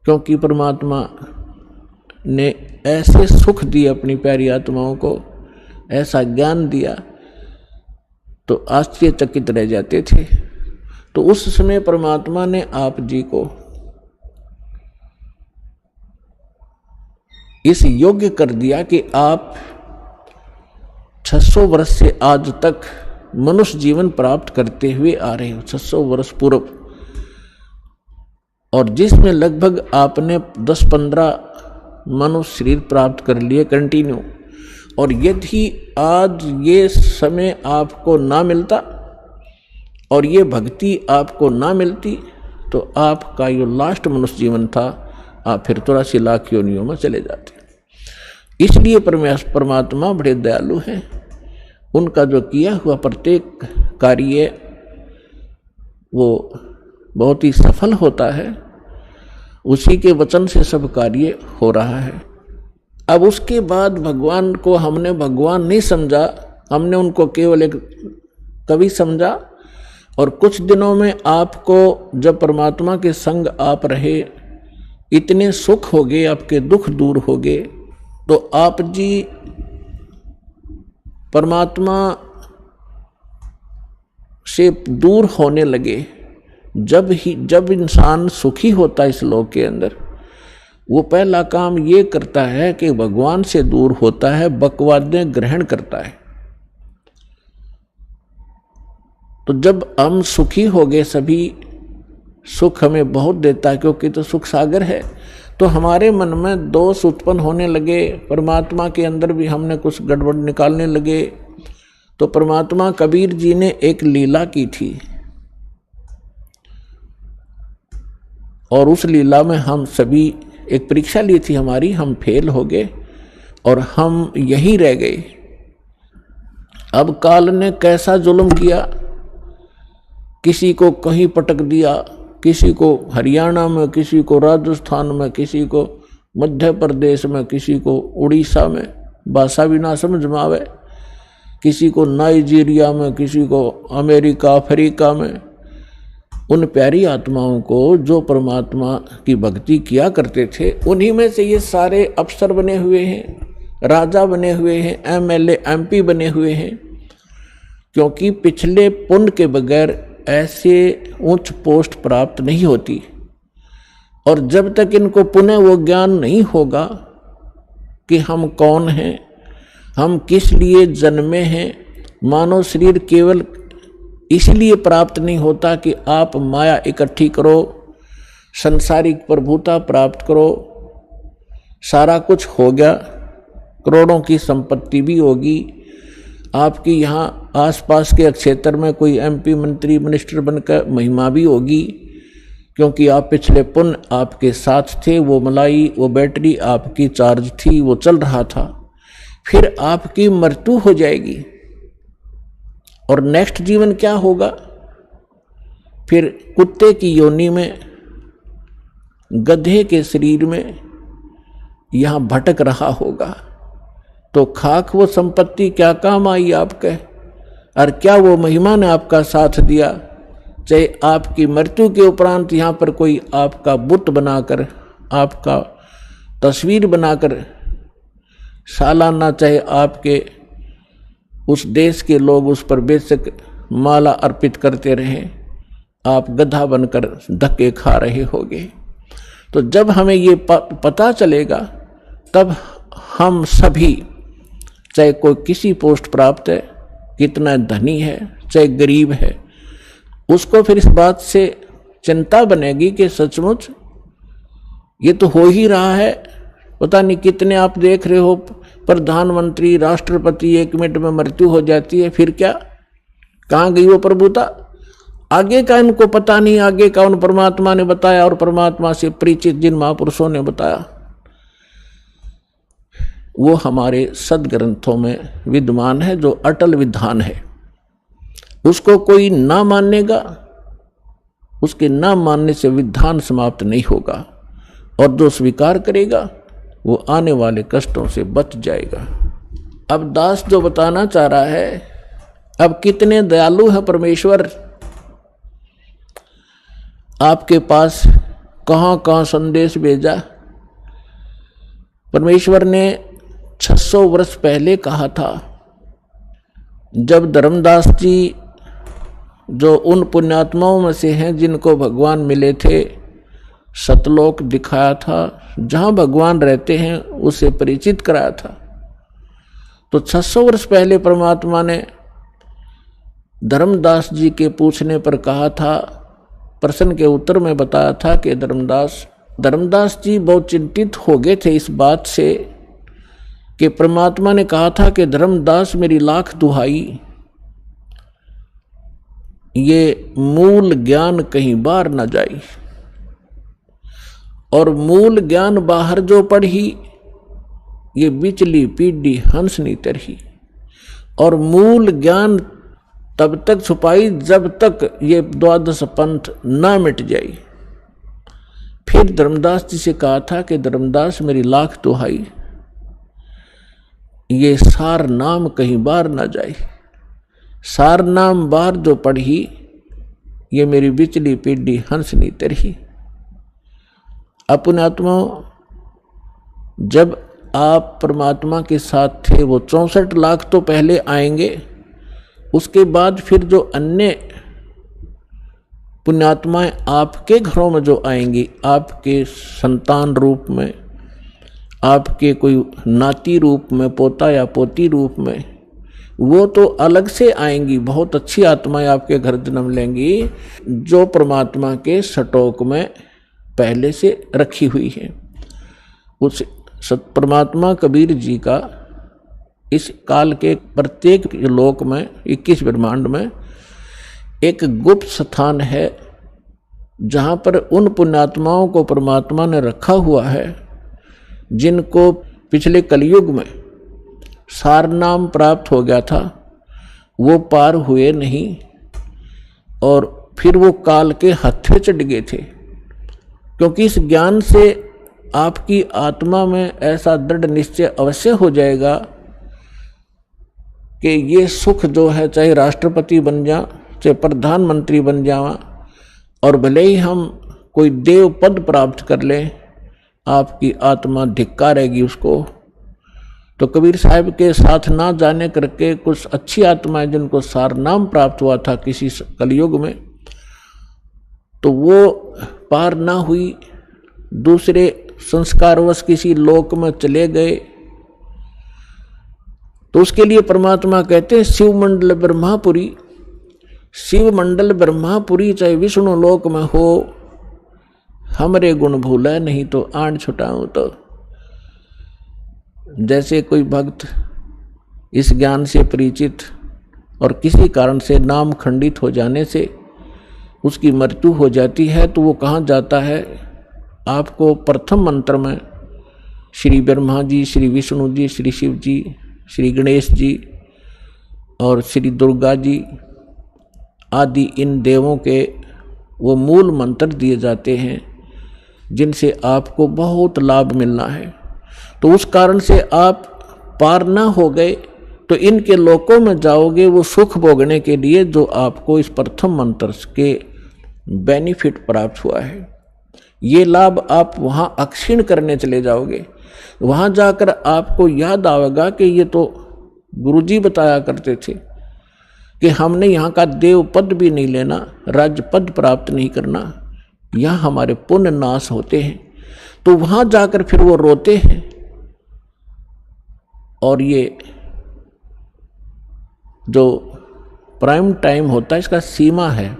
क्योंकि परमात्मा ने ऐसे सुख दिए अपनी प्यारी आत्माओं को, ऐसा ज्ञान दिया, तो आश्चर्यचकित रह जाते थे। तो उस समय परमात्मा ने आप जी को इस योग्य कर दिया कि आप 600 वर्ष से आज तक मनुष्य जीवन प्राप्त करते हुए आ रहे हो, 600 वर्ष पूर्व, और जिसमें लगभग आपने 10-15 मनुष्य शरीर प्राप्त कर लिए कंटिन्यू। और यदि आज ये समय आपको ना मिलता और ये भक्ति आपको ना मिलती, तो आपका जो लास्ट मनुष्य जीवन था, आप फिर 83 लाख योनियों में चले जाते। इसलिए परमात्मा बड़े दयालु हैं। उनका जो किया हुआ प्रत्येक कार्य वो बहुत ही सफल होता है। उसी के वचन से सब कार्य हो रहा है। अब उसके बाद भगवान को हमने भगवान नहीं समझा, हमने उनको केवल एक कवि समझा। और कुछ दिनों में आपको जब परमात्मा के संग आप रहे, इतने सुख हो गए, आपके दुख दूर हो गए, तो आप जी परमात्मा से दूर होने लगे, जब इंसान सुखी होता है इस लोक के अंदर, वो पहला काम ये करता है कि भगवान से दूर होता है, बकवादें ग्रहण करता है। तो जब हम सुखी हो गए, सभी सुख हमें बहुत देता है क्योंकि तो सुख सागर है, तो हमारे मन में दोष उत्पन्न होने लगे, परमात्मा के अंदर भी हमने कुछ गड़बड़ निकालने लगे। तो परमात्मा कबीर जी ने एक लीला की थी और उस लीला में हम सभी एक परीक्षा ली थी हमारी, हम फेल हो गए और हम यहीं रह गए। अब काल ने कैसा जुल्म किया, किसी को कहीं पटक दिया, किसी को हरियाणा में, किसी को राजस्थान में, किसी को मध्य प्रदेश में, किसी को उड़ीसा में, भाषा भी ना समझ में आवे, किसी को नाइजीरिया में, किसी को अमेरिका अफ्रीका में। उन प्यारी आत्माओं को जो परमात्मा की भक्ति किया करते थे, उन्हीं में से ये सारे अफसर बने हुए हैं, राजा बने हुए हैं, एमएलए एमपी बने हुए हैं, क्योंकि पिछले पुण्य के बगैर ऐसे उच्च पोस्ट प्राप्त नहीं होती। और जब तक इनको पुनः वो ज्ञान नहीं होगा कि हम कौन हैं, हम किस लिए जन्मे हैं, मानव शरीर केवल इसलिए प्राप्त नहीं होता कि आप माया इकट्ठी करो, संसारिक प्रभुता प्राप्त करो, सारा कुछ हो गया, करोड़ों की संपत्ति भी होगी, आपकी यहाँ आसपास के क्षेत्र में कोई एमपी मंत्री मिनिस्टर बनकर महिमा भी होगी, क्योंकि आप पिछले पुण्य आपके साथ थे, वो मलाई वो बैटरी आपकी चार्ज थी, वो चल रहा था। फिर आपकी मृत्यु हो जाएगी और नेक्स्ट जीवन क्या होगा, फिर कुत्ते की योनि में, गधे के शरीर में यहाँ भटक रहा होगा। तो खाक वो संपत्ति क्या काम आई आपके, और क्या वो महिमा ने आपका साथ दिया। चाहे आपकी मृत्यु के उपरांत यहाँ पर कोई आपका बुत बनाकर, आपका तस्वीर बनाकर सालाना, चाहे आपके उस देश के लोग उस पर बेशक माला अर्पित करते रहें, आप गधा बनकर धक्के खा रहे होंगे। तो जब हमें ये पता चलेगा, तब हम सभी, चाहे कोई किसी पोस्ट प्राप्त है, कितना धनी है, चाहे गरीब है, उसको फिर इस बात से चिंता बनेगी कि सचमुच ये तो हो ही रहा है। पता नहीं कितने आप देख रहे हो प्रधानमंत्री, राष्ट्रपति, 1 मिनट में मृत्यु हो जाती है, फिर क्या, कहाँ गई वो प्रभुता? आगे का इनको पता नहीं, आगे का उन परमात्मा ने बताया और परमात्मा से परिचित जिन महापुरुषों ने बताया, वो हमारे सदग्रंथों में विद्यमान है, जो अटल विधान है। उसको कोई ना मानेगा, उसके ना मानने से विधान समाप्त नहीं होगा, और जो स्वीकार करेगा वो आने वाले कष्टों से बच जाएगा। अब दास जो बताना चाह रहा है, अब कितने दयालु है परमेश्वर, आपके पास कहाँ कहाँ संदेश भेजा। परमेश्वर ने 600 वर्ष पहले कहा था, जब धर्मदास जी, जो उन पुण्यात्माओं में से हैं जिनको भगवान मिले थे, सतलोक दिखाया था, जहाँ भगवान रहते हैं उसे परिचित कराया था। तो 600 वर्ष पहले परमात्मा ने धर्मदास जी के पूछने पर कहा था, प्रश्न के उत्तर में बताया था कि धर्मदास जी बहुत चिंतित हो गए थे इस बात से कि परमात्मा ने कहा था कि धर्मदास मेरी लाख दुहाई, ये मूल ज्ञान कहीं बाहर न जाई, और मूल ज्ञान बाहर जो पढ़ी, ये बिचली पीढ़ी हंस नहीं तरही। और मूल ज्ञान तब तक छुपाई जब तक ये 12 पंथ ना मिट जाई। फिर धर्मदास जी से कहा था कि धर्मदास मेरी लाख दुहाई, ये सार नाम कहीं बाहर ना जाए, सार नाम बाहर जो पढ़ी, ये मेरी बिचली पीढ़ी हंस नहीं तरही। अपने आत्मा, जब आप परमात्मा के साथ थे वो 64 लाख तो पहले आएंगे, उसके बाद फिर जो अन्य पुण्यात्माएं आपके घरों में जो आएंगी, आपके संतान रूप में, आपके कोई नाती रूप में, पोता या पोती रूप में, वो तो अलग से आएंगी। बहुत अच्छी आत्माएं आपके घर जन्म लेंगी जो परमात्मा के स्टॉक में पहले से रखी हुई है। उस परमात्मा कबीर जी का इस काल के प्रत्येक लोक में 21 ब्रह्मांड में एक गुप्त स्थान है जहाँ पर उन पुण्यात्माओं को परमात्मा ने रखा हुआ है जिनको पिछले कलयुग में सार नाम प्राप्त हो गया था, वो पार हुए नहीं और फिर वो काल के हत्थे चढ़ गए थे। क्योंकि इस ज्ञान से आपकी आत्मा में ऐसा दृढ़ निश्चय अवश्य हो जाएगा कि ये सुख जो है, चाहे राष्ट्रपति बन जा, चाहे प्रधानमंत्री बन जावा, और भले ही हम कोई देव पद प्राप्त कर लें, आपकी आत्मा धिक्कारेगी उसको। तो कबीर साहब के साथ ना जाने करके कुछ अच्छी आत्माएं जिनको सार नाम प्राप्त हुआ था किसी कलयुग में, तो वो पार ना हुई, दूसरे संस्कारवश किसी लोक में चले गए। तो उसके लिए परमात्मा कहते हैं शिव मंडल ब्रह्मापुरी, शिव मंडल ब्रह्मापुरी चाहे विष्णु लोक में हो, हमरे गुण भूला नहीं तो आंड छुटाऊं। तो जैसे कोई भक्त इस ज्ञान से परिचित और किसी कारण से नाम खंडित हो जाने से उसकी मृत्यु हो जाती है, तो वो कहाँ जाता है? आपको प्रथम मंत्र में श्री ब्रह्मा जी, श्री विष्णु जी, श्री शिव जी, श्री गणेश जी और श्री दुर्गा जी आदि इन देवों के वो मूल मंत्र दिए जाते हैं जिनसे आपको बहुत लाभ मिलना है। तो उस कारण से आप पार ना हो गए तो इनके लोकों में जाओगे वो सुख भोगने के लिए जो आपको इस प्रथम मंत्र के बेनिफिट प्राप्त हुआ है। ये लाभ आप वहाँ अक्षीण करने चले जाओगे। वहाँ जाकर आपको याद आएगा कि ये तो गुरुजी बताया करते थे कि हमने यहाँ का देव पद भी नहीं लेना, राज्य पद प्राप्त नहीं करना, यहाँ हमारे पुण्य नाश होते हैं। तो वहाँ जाकर फिर वो रोते हैं। और ये जो प्राइम टाइम होता है इसका सीमा है।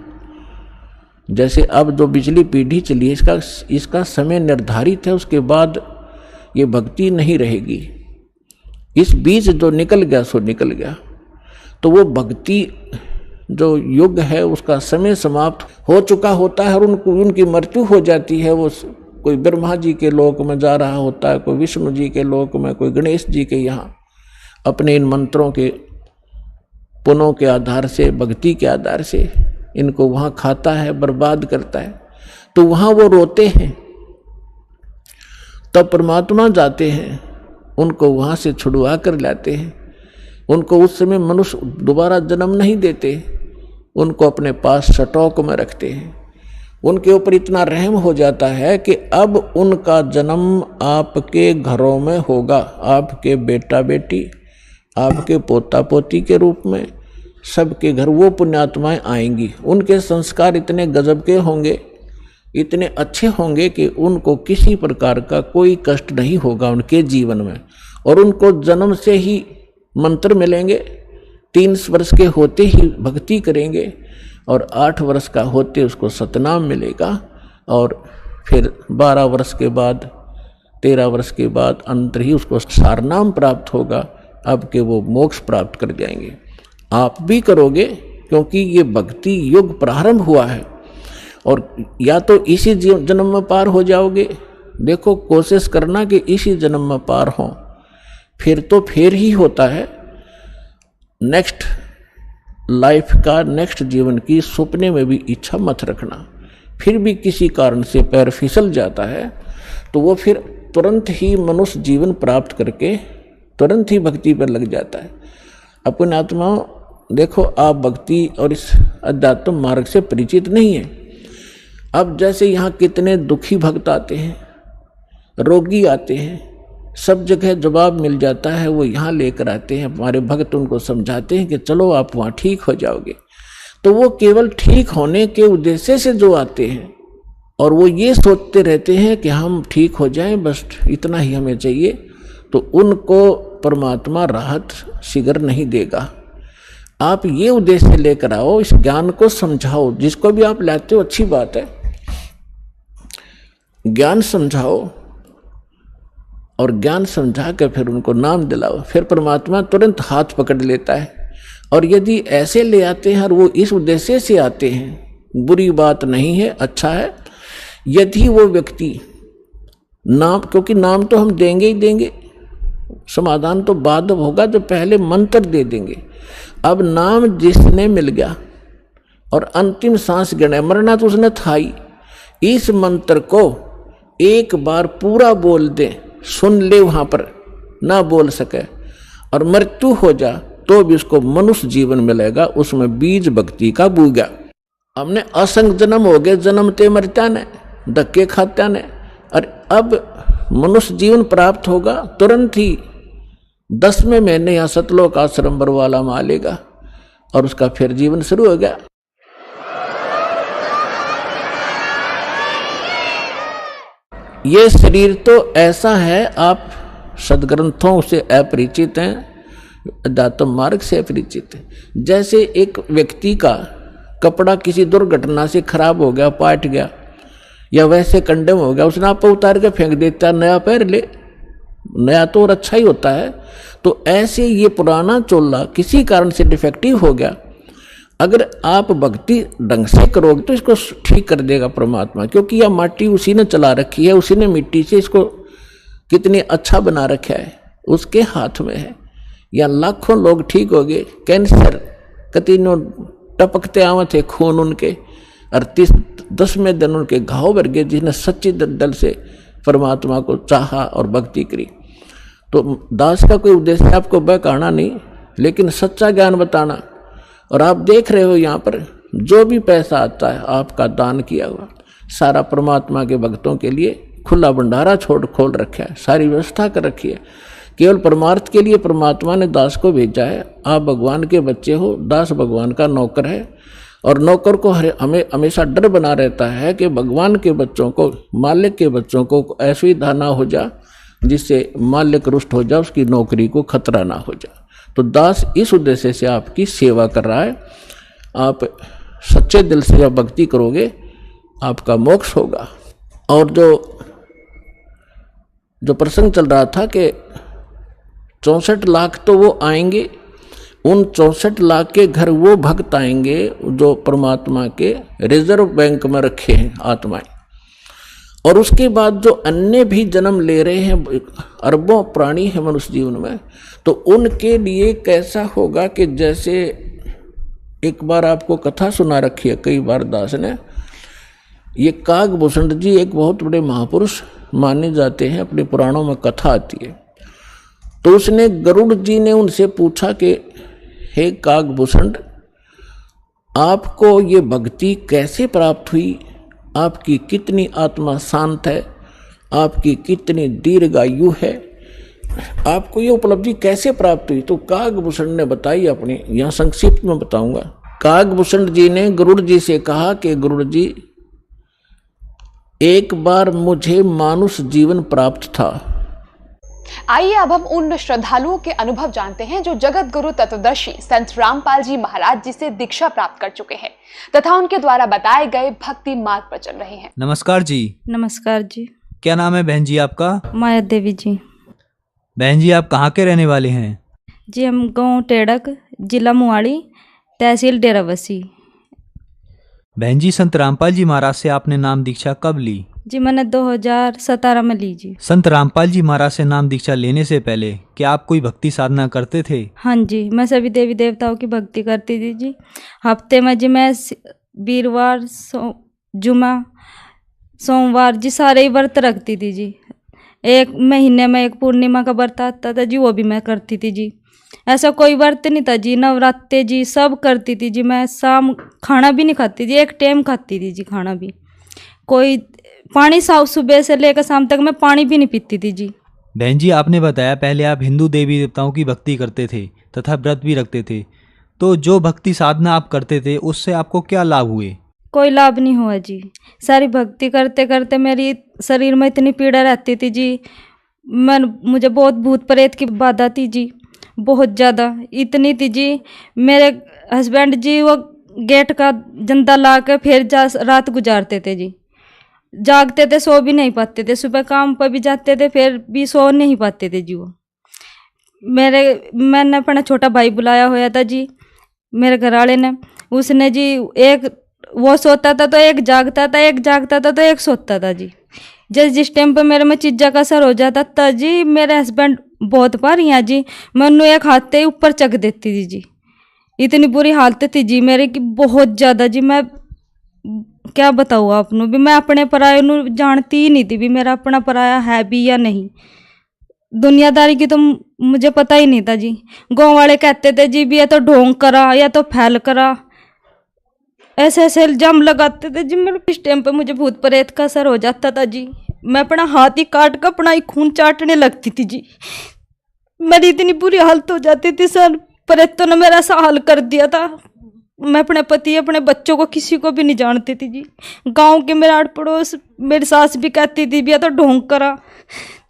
जैसे अब जो पिछली पीढ़ी चली है इसका समय निर्धारित है, उसके बाद ये भक्ति नहीं रहेगी। इस बीच जो निकल गया सो निकल गया। तो वो भक्ति जो युग है उसका समय समाप्त हो चुका होता है और उनकी मृत्यु हो जाती है। वो कोई ब्रह्मा जी के लोक में जा रहा होता है, कोई विष्णु जी के लोक में, कोई गणेश जी के यहाँ अपने इन मंत्रों के पुनों के आधार से, भक्ति के आधार से इनको वहाँ खाता है, बर्बाद करता है। तो वहाँ वो रोते हैं। तब परमात्मा जाते हैं, उनको वहाँ से छुड़वा कर लाते हैं। उनको उस समय मनुष्य दोबारा जन्म नहीं देते, उनको अपने पास स्टॉक में रखते हैं। उनके ऊपर इतना रहम हो जाता है कि अब उनका जन्म आपके घरों में होगा, आपके बेटा बेटी, आपके पोता पोती के रूप में सबके घर वो पुण्यात्माएं आएंगी। उनके संस्कार इतने गजब के होंगे, इतने अच्छे होंगे कि उनको किसी प्रकार का कोई कष्ट नहीं होगा उनके जीवन में। और उनको जन्म से ही मंत्र मिलेंगे, 3 वर्ष के होते ही भक्ति करेंगे और 8 वर्ष का होते उसको सतनाम मिलेगा। और फिर 12 वर्ष के बाद, 13 वर्ष के बाद अंतर ही उसको सारनाम प्राप्त होगा। अब के वो मोक्ष प्राप्त कर जाएंगे। आप भी करोगे क्योंकि ये भक्ति युग प्रारंभ हुआ है। और या तो इसी जन्म में पार हो जाओगे, देखो कोशिश करना कि इसी जन्म में पार हो, फिर तो फिर ही होता है। नेक्स्ट लाइफ का, नेक्स्ट जीवन की सपने में भी इच्छा मत रखना। फिर भी किसी कारण से पैर फिसल जाता है तो वो फिर तुरंत ही मनुष्य जीवन प्राप्त करके तुरंत ही भक्ति पर लग जाता है। अपने आत्माओं देखो, आप भक्ति और इस अध्यात्म मार्ग से परिचित नहीं है। अब जैसे यहाँ कितने दुखी भक्त आते हैं, रोगी आते हैं, सब जगह जवाब मिल जाता है, वो यहाँ लेकर आते हैं, हमारे भक्त उनको समझाते हैं कि चलो आप वहाँ ठीक हो जाओगे। तो वो केवल ठीक होने के उद्देश्य से जो आते हैं और वो ये सोचते रहते हैं कि हम ठीक हो जाएं, बस इतना ही हमें चाहिए, तो उनको परमात्मा राहत शीघ्र नहीं देगा। आप ये उद्देश्य लेकर आओ, इस ज्ञान को समझाओ, जिसको भी आप लाते हो अच्छी बात है, ज्ञान समझाओ और ज्ञान समझा कर फिर उनको नाम दिलाओ, फिर परमात्मा तुरंत हाथ पकड़ लेता है। और यदि ऐसे ले आते हैं और वो इस उद्देश्य से आते हैं, बुरी बात नहीं है, अच्छा है। यदि वो व्यक्ति नाम, क्योंकि नाम तो हम देंगे ही देंगे, समाधान तो बाद होगा, तो पहले मंत्र दे देंगे। अब नाम जिसने मिल गया और अंतिम सांस गिरना, मरना तो उसने था ही, इस मंत्र को एक बार पूरा बोल दे, सुन ले, वहां पर ना बोल सके और मृत्यु हो जा तो भी उसको मनुष्य जीवन मिलेगा, उसमें बीज भक्ति का बूगा। हमने असंग जन्म हो गए, जन्मते मरता ने, धक्के खात्या ने, और अब मनुष्य जीवन प्राप्त होगा तुरंत ही 10वें महीने या सतलोक आश्रम बरवाला में आ लेगा और उसका फिर जीवन शुरू हो गया। ये शरीर तो ऐसा है, आप सदग्रंथों से अपरिचित हैं, अध्यात्म मार्ग से अपरिचित हैं। जैसे एक व्यक्ति का कपड़ा किसी दुर्घटना से खराब हो गया, पाट गया या वैसे कंडम हो गया, उसने आप उतार के फेंक देता, नया पहन ले, नया तो और अच्छा ही होता है। तो ऐसे ये पुराना चोला किसी कारण से डिफेक्टिव हो गया, अगर आप भक्ति ढंग से करोगे तो इसको ठीक कर देगा परमात्मा, क्योंकि यह माटी उसी ने चला रखी है, उसी ने मिट्टी से इसको कितनी अच्छा बना रखा है, उसके हाथ में है। या लाखों लोग ठीक हो गए, कैंसर कतीनों टपकते आवे थे खून उनके, और 10वें दिन उनके घाव भर गए, जिसने सच्ची दल से परमात्मा को चाहा और भक्ति करी। तो दास का कोई उद्देश्य आपको बहकाना नहीं, लेकिन सच्चा ज्ञान बताना। और आप देख रहे हो यहाँ पर जो भी पैसा आता है आपका दान किया हुआ सारा परमात्मा के भक्तों के लिए खुला भंडारा खोल रखा है, सारी व्यवस्था कर रखी है। केवल परमार्थ के लिए परमात्मा ने दास को भेजा है। आप भगवान के बच्चे हो, दास भगवान का नौकर है, और नौकर को हमें हमेशा डर बना रहता है कि भगवान के बच्चों को, मालिक के बच्चों को ऐसी दाना हो जा जिससे मालिक रुष्ट हो जा, उसकी नौकरी को खतरा ना हो जा। तो दास इस उद्देश्य से आपकी सेवा कर रहा है। आप सच्चे दिल से जब भक्ति करोगे आपका मोक्ष होगा। और जो प्रसंग चल रहा था कि 64 लाख तो वो आएंगे, उन 64 लाख के घर वो भक्त आएंगे जो परमात्मा के रिजर्व बैंक में रखे हैं आत्माएं। और उसके बाद जो अन्य भी जन्म ले रहे हैं, अरबों प्राणी है मनुष्य जीवन में, तो उनके लिए कैसा होगा कि जैसे एक बार आपको कथा सुना रखी है कई बार दास ने, ये कागभूषण जी एक बहुत बड़े महापुरुष माने जाते हैं, अपने पुराणों में कथा आती है। तो उसने गरुड़ जी ने उनसे पूछा कि हे कागभूषण, आपको ये भक्ति कैसे प्राप्त हुई, आपकी कितनी आत्मा शांत है, आपकी कितनी दीर्घ आयु है, आपको ये उपलब्धि कैसे प्राप्त हुई। तो कागभूषण ने बताई अपनी, यहाँ संक्षिप्त में बताऊंगा। कागभूषण जी ने गरुड़ जी से कहा कि गरुड़ जी, एक बार मुझे मानुष जीवन प्राप्त था। आइए अब हम उन श्रद्धालुओं के अनुभव जानते हैं जो जगत गुरु तत्वदर्शी संत रामपाल जी महाराज जी से दीक्षा प्राप्त कर चुके हैं तथा उनके द्वारा बताए गए भक्ति मार्ग पर चल रहे हैं। नमस्कार जी। नमस्कार जी। क्या नाम है बहन जी आपका? माया देवी जी। बहन जी आप कहाँ के रहने वाले हैं? जी हम गांव टेड़क, जिला मुआड़ी, तहसील डेराबस्सी। बहन जी संत रामपाल जी महाराज से आपने नाम दीक्षा कब ली? जी मैंने 2017 में ली जी। संत रामपाल जी महाराज से नाम दीक्षा लेने से पहले क्या आप कोई भक्ति साधना करते थे? हाँ जी, मैं सभी देवी देवताओं की भक्ति करती थी जी। हफ्ते में जी मैं वीरवार, जुमा, सोमवार जी सारे ही व्रत रखती थी जी। एक महीने में एक पूर्णिमा का व्रत आता था जी, वो भी मैं करती थी जी। ऐसा कोई व्रत नहीं था जी, नवरात्रे जी सब करती थी जी। मैं शाम खाना भी नहीं खाती थी, एक टाइम खाती थी जी खाना भी। कोई पानी सुबह से लेकर शाम तक मैं पानी भी नहीं पीती थी जी। बहन जी, आपने बताया पहले आप हिंदू देवी देवताओं की भक्ति करते थे तथा व्रत भी रखते थे, तो जो भक्ति साधना आप करते थे उससे आपको क्या लाभ हुए? कोई लाभ नहीं हुआ जी। सारी भक्ति करते करते मेरी शरीर में इतनी पीड़ा रहती थी जी। मुझे बहुत भूत प्रेत की बाधा थी जी, बहुत ज़्यादा, इतनी थी जी। मेरे हस्बैंड जी वो गेट का जंदा ला कर फिर रात गुजारते थे जी। जागते थे, सो भी नहीं पाते थे, सुबह काम पर भी जाते थे फिर भी सो नहीं पाते थे जी वो। मैंने अपना छोटा भाई बुलाया हुआ था जी, मेरे घर वाले ने। उसने जी एक वो सोता था तो एक जागता था, एक जागता था तो एक सोता था जी। जिस टाइम पर मेरे में चीज़ा का असर हो जाता था जी, मेरे हस्बैंड बहुत बार यहाँ जी मैं उन्हें एक हाथ से ऊपर चक देती थी जी। इतनी बुरी हालत थी जी मेरे की, बहुत ज़्यादा जी। मैं क्या बताऊँ आपनू भी, मैं अपने पराये नू जानती ही नहीं थी भी मेरा अपना पराया है भी या नहीं। दुनियादारी की तो मुझे पता ही नहीं था जी। गाँव वाले कहते थे जी भी या तो ढोंग करा या तो फैल करा, ऐसे ऐसे इल्जाम लगाते थे जी। मेरे इस टाइम पे मुझे भूत प्रेत का असर हो जाता था जी। मैं अपना हाथ ही काट कर अपना ही खून चाटने लगती थी जी। मेरी इतनी बुरी हालत हो जाती थी सर, प्रेतों ने मेरा ऐसा हाल कर दिया था। मैं अपने पति अपने बच्चों को किसी को भी नहीं जानती थी जी। गांव के मेरे आड़ पड़ोस मेरी सास भी कहती थी भी या तो ढोंग करा,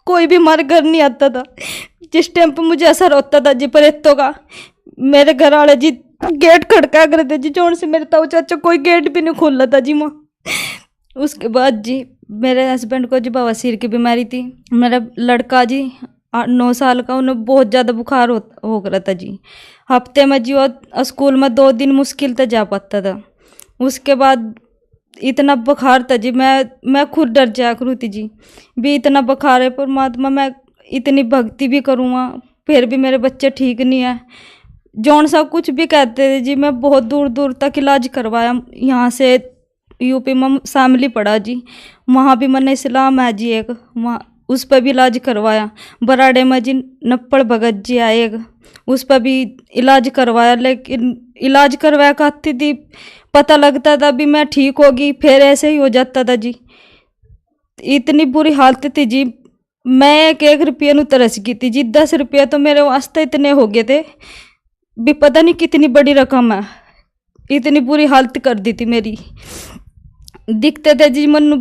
कोई भी हमारे घर नहीं आता था। जिस टाइम पर मुझे असर होता था जी प्रेतों का, मेरे घर वाले जी गेट खड़का करते जी, जोर से मेरे ताऊ चाचा कोई गेट भी नहीं खोल था जी माँ। उसके बाद जी मेरे हस्बैंड को जी बवासीर की बीमारी थी। मेरा लड़का जी 9 साल का, उन्हें बहुत ज़्यादा बुखार हो रहा था जी। हफ्ते में जी वो स्कूल में 2 दिन मुश्किल से जा पाता था। उसके बाद इतना बुखार था जी, मैं खुद डर जाया करूँ थी जी भी इतना बुखार है परमात्मा, मैं इतनी भक्ति भी करूँगा फिर भी मेरे बच्चे ठीक नहीं है। जौन सा कुछ भी कहते थे जी, मैं बहुत दूर दूर तक इलाज करवाया। यहाँ से यूपी में शामली पड़ा जी, वहाँ भी मैंने इस्लाम है जी एक, वहाँ उस पर भी इलाज करवाया। बराड़े में जी नप्पड़ भगत जी आए एक, उस पर भी इलाज करवाया। लेकिन इलाज करवाया कहती थी, पता लगता था भी मैं ठीक होगी फिर ऐसे ही हो जाता था जी। इतनी बुरी हालत थी जी, मैं 1 रुपये नू तरस गई थी जी। 10 रुपये तो मेरे वास्ते इतने हो गए थे भी पता नहीं कितनी बड़ी रकम है। इतनी बुरी हालत कर दी थी मेरी। दिखते थे जी मनु,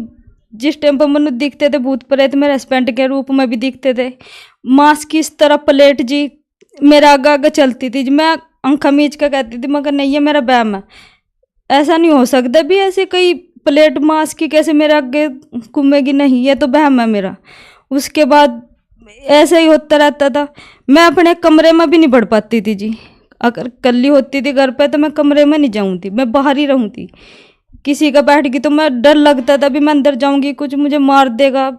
जिस टाइम पर मनु दिखते थे भूत प्रेत मेरे हस्बैंड के रूप में भी दिखते थे। मांस की इस तरह प्लेट जी मेरा आगे आगे चलती थी जी। मैं आंखा मीच कर कहती थी मगर नहीं, ये मेरा वहम है, ऐसा नहीं हो सकता भी ऐसे कई प्लेट मांस की कैसे मेरे आगे घूमेगी, नहीं ये तो वहम है मेरा। उसके बाद ऐसे ही होता रहता था। मैं अपने कमरे में भी नहीं बढ़ पाती थी जी। अगर कल्ली होती थी घर पे तो मैं कमरे में नहीं जाऊँ थी, मैं बाहर ही रहूँ थी। किसी का बैठ गई तो मैं डर लगता था भी मैं अंदर जाऊंगी कुछ मुझे मार देगा।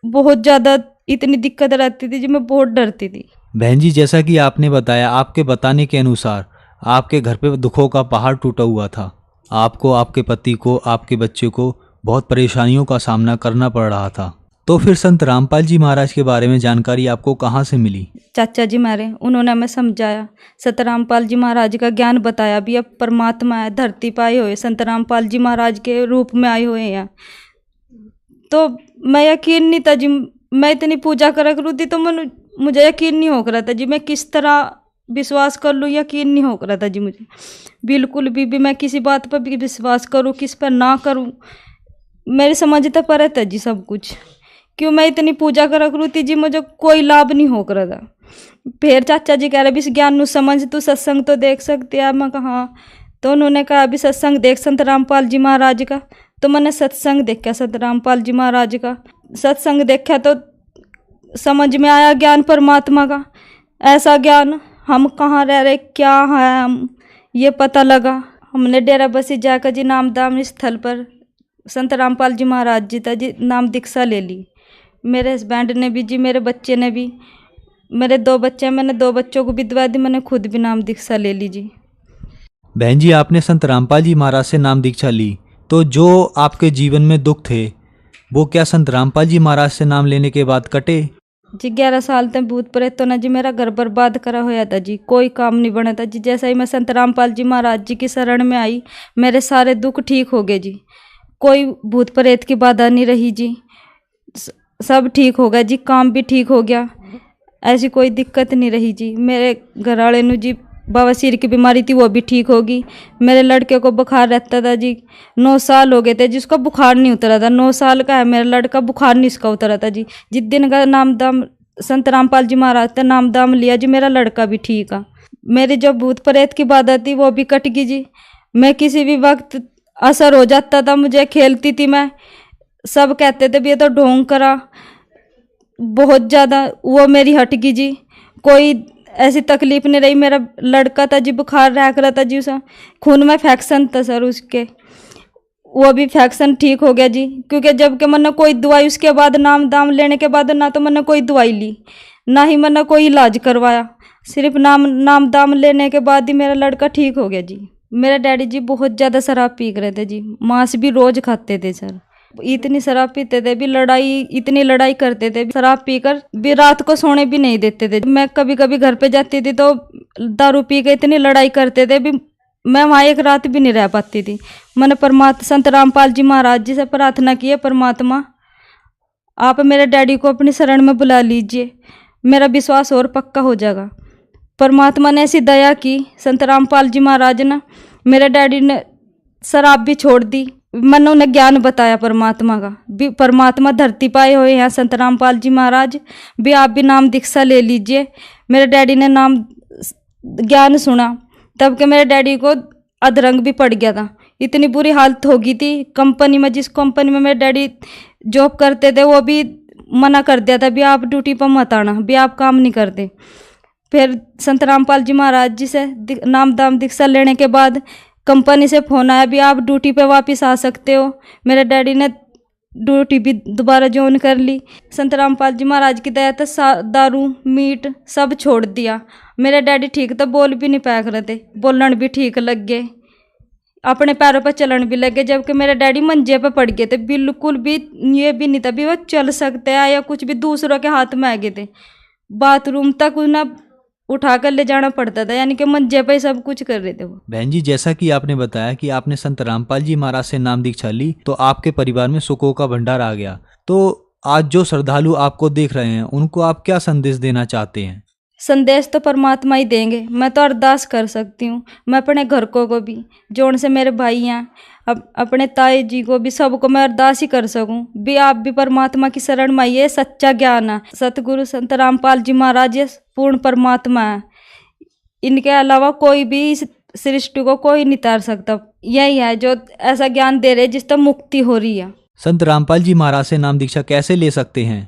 बहुत ज़्यादा इतनी दिक्कत रहती थी जी, मैं बहुत डरती थी। बहन जी, जैसा कि आपने बताया, आपके बताने के अनुसार आपके घर पे दुखों का पहाड़ टूटा हुआ था। आपको, आपके पति को, आपके बच्चे को बहुत परेशानियों का सामना करना पड़ रहा था। तो फिर संत रामपाल जी महाराज के बारे में जानकारी आपको कहाँ से मिली? चाचा जी मारे, उन्होंने हमें समझाया, संत रामपाल जी महाराज का ज्ञान बताया भी अब परमात्मा है, धरती पर आए हुए संत रामपाल जी महाराज के रूप में आए हुए हैं। तो मैं यकीन नहीं था जी, मैं इतनी पूजा करा करूँ थी तो मुझे यकीन नहीं हो रहा था जी, मैं किस तरह विश्वास कर लूँ, यकीन नहीं हो रहा था जी मुझे बिल्कुल भी मैं किसी बात पर भी विश्वास करूँ किस पर ना करूँ, मेरी समझ तो पर था जी सब कुछ। क्यों मैं इतनी पूजा करा करूँ थी जी, मुझे कोई लाभ नहीं हो रहा था। फिर चाचा जी कह रहे भी इस ज्ञान नू समझ, तू सत्संग तो देख सकती है। मैं कहा हाँ। तो उन्होंने कहा अभी सत्संग देख संत रामपाल जी महाराज का। तो मैंने सत्संग देखा संत रामपाल जी महाराज का। सत्संग देखा तो समझ में आया ज्ञान परमात्मा का, ऐसा ज्ञान हम कहाँ रह रहे क्या है हम, ये पता लगा। हमने डेरा बसी जाकर जी नामदान स्थल पर संत रामपाल जी महाराज जी था जी नाम दीक्षा ले ली। मेरे हस्बैंड ने भी जी, मेरे बच्चे ने भी, मेरे 2 बच्चे, मैंने 2 बच्चों को विधवा दी, मैंने खुद भी नाम दीक्षा ले ली जी। बहन जी, आपने संत रामपाल जी महाराज से नाम दीक्षा ली, तो जो आपके जीवन में दुख थे वो क्या संत रामपाल जी महाराज से नाम लेने के बाद कटे? जी 11 साल तक भूत प्रेतों ने जी मेरा घर बर्बाद करा हुआ था जी, कोई काम नहीं बना था जी। जैसा ही मैं संत रामपाल जी महाराज जी की शरण में आई, मेरे सारे दुख ठीक हो गए जी, कोई भूत प्रेत की बाधा नहीं रही जी। सब ठीक हो गया जी, काम भी ठीक हो गया, ऐसी कोई दिक्कत नहीं रही जी। मेरे घर वाले नु जी बवासीर की बीमारी थी, वो भी ठीक होगी। मेरे लड़के को बुखार रहता था जी, 9 साल हो गए थे जिसको बुखार नहीं उतरा था। 9 साल का है मेरा लड़का, बुखार नहीं इसका उतरा था जी। जिस दिन का नाम दाम संत रामपाल जी महाराज ने नाम दाम लिया जी, मेरा लड़का भी ठीक है। मेरी जो भूत प्रेत की बाधा थी वो भी कट गई जी। मैं किसी भी वक्त असर हो जाता था, मुझे खेलती थी मैं, सब कहते थे भी ये तो ढोंग करा, बहुत ज़्यादा वो मेरी हट गई जी। कोई ऐसी तकलीफ नहीं रही। मेरा लड़का था जी, बुखार रह रहा था जी, उसे खून में इन्फेक्शन था सर उसके, वो भी इन्फेक्शन ठीक हो गया जी। क्योंकि जबकि मैंने कोई दवाई उसके बाद नाम दाम लेने के बाद ना तो मैंने कोई दवाई ली, ना ही मैंने कोई इलाज करवाया, सिर्फ नाम दाम लेने के बाद ही मेरा लड़का ठीक हो गया जी। मेरे डैडी जी बहुत ज़्यादा शराब पी रहे थे जी, मांस भी रोज़ खाते थे सर। इतनी शराब पीते थे भी, इतनी लड़ाई करते थे, शराब पीकर भी रात को सोने भी नहीं देते थे। मैं कभी कभी घर पे जाती थी तो दारू पी के इतनी लड़ाई करते थे भी, मैं वहाँ एक रात भी नहीं रह पाती थी। मैंने संत रामपाल जी महाराज जी से प्रार्थना की है, परमात्मा आप मेरे डैडी को अपनी शरण में बुला लीजिए, मेरा विश्वास और पक्का हो जाएगा। परमात्मा ने ऐसी दया की, संत रामपाल जी महाराज ने, मेरे डैडी ने शराब भी छोड़ दी। मैंने उन्हें ज्ञान बताया परमात्मा का भी, परमात्मा धरती पाए हुए हैं संत रामपाल जी महाराज भी, आप भी नाम दीक्षा ले लीजिए। मेरे डैडी ने नाम ज्ञान सुना, तब के मेरे डैडी को अधरंग भी पड़ गया था, इतनी बुरी हालत हो गई थी। कंपनी में, जिस कंपनी में मेरे डैडी जॉब करते थे, वो भी मना कर दिया था भी आप ड्यूटी पर मत आना, भी आप काम नहीं करते। फिर संत रामपाल जी महाराज जी से नाम दाम दीक्षा लेने के बाद कंपनी से फ़ोन आया भी आप ड्यूटी पे वापस आ सकते हो। मेरे डैडी ने ड्यूटी भी दोबारा ज्वाइन कर ली। संत रामपाल जी महाराज की दया से दारू मीट सब छोड़ दिया। मेरे डैडी ठीक तो बोल भी नहीं पाया रहे थे, बोलन भी ठीक लग गए, अपने पैरों पर चलन भी लग गए। जबकि मेरे डैडी मंजे पे पड़ गए थे, बिल्कुल भी ये भी नहीं था भी वो चल सकते हैं या कुछ भी, दूसरों के हाथ में आ गए थे। बाथरूम तक उन्हें उठा कर ले जाना पड़ता था, यानी कि मंजे पे सब कुछ कर रहे थे वो। बहन जी, जैसा कि आपने बताया कि आपने संत रामपाल जी महाराज से नाम दीक्षा ली तो आपके परिवार में सुखों का भंडार आ गया, तो आज जो श्रद्धालु आपको देख रहे हैं उनको आप क्या संदेश देना चाहते हैं? संदेश तो परमात्मा ही देंगे, मैं तो अरदास कर सकती हूँ। मैं अपने घर को भी, जो उनसे मेरे भाई हैं, अपने ताई जी को भी, सबको मैं अरदास ही कर सकूँ भी आप भी परमात्मा की शरण में आइए। सच्चा ज्ञान है, सतगुरु संत रामपाल जी महाराज ये पूर्ण परमात्मा है, इनके अलावा कोई भी इस सृष्टि को कोई नहीं तार सकता। यही है जो ऐसा ज्ञान दे रहे जिससे मुक्ति हो रही है। संत रामपाल जी महाराज से नाम दीक्षा कैसे ले सकते हैं?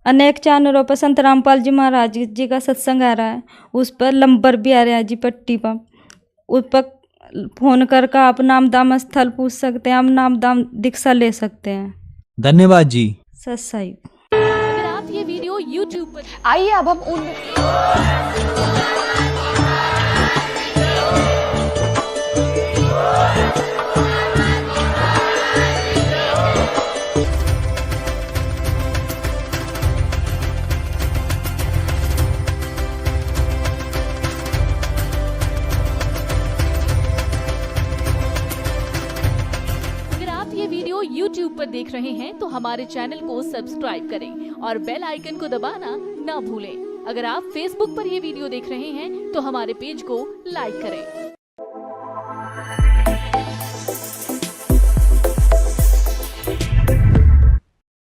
अनेक चैनलों पर संत रामपाल जी महाराज जी का सत्संग आ रहा है, उस पर नंबर भी आ रहा है जी पट्टी पर, उस पर फोन करके आप नाम दाम स्थल पूछ सकते हैं, आप नाम दाम दीक्षा ले सकते हैं। धन्यवाद जी। सत्संग। अगर आप ये वीडियो YouTube पर आइए अब हम उन YouTube पर देख रहे हैं तो हमारे चैनल को सब्सक्राइब करें और बेल आइकन को दबाना ना भूलें। अगर आप Facebook पर ये वीडियो देख रहे हैं तो हमारे पेज को लाइक करें।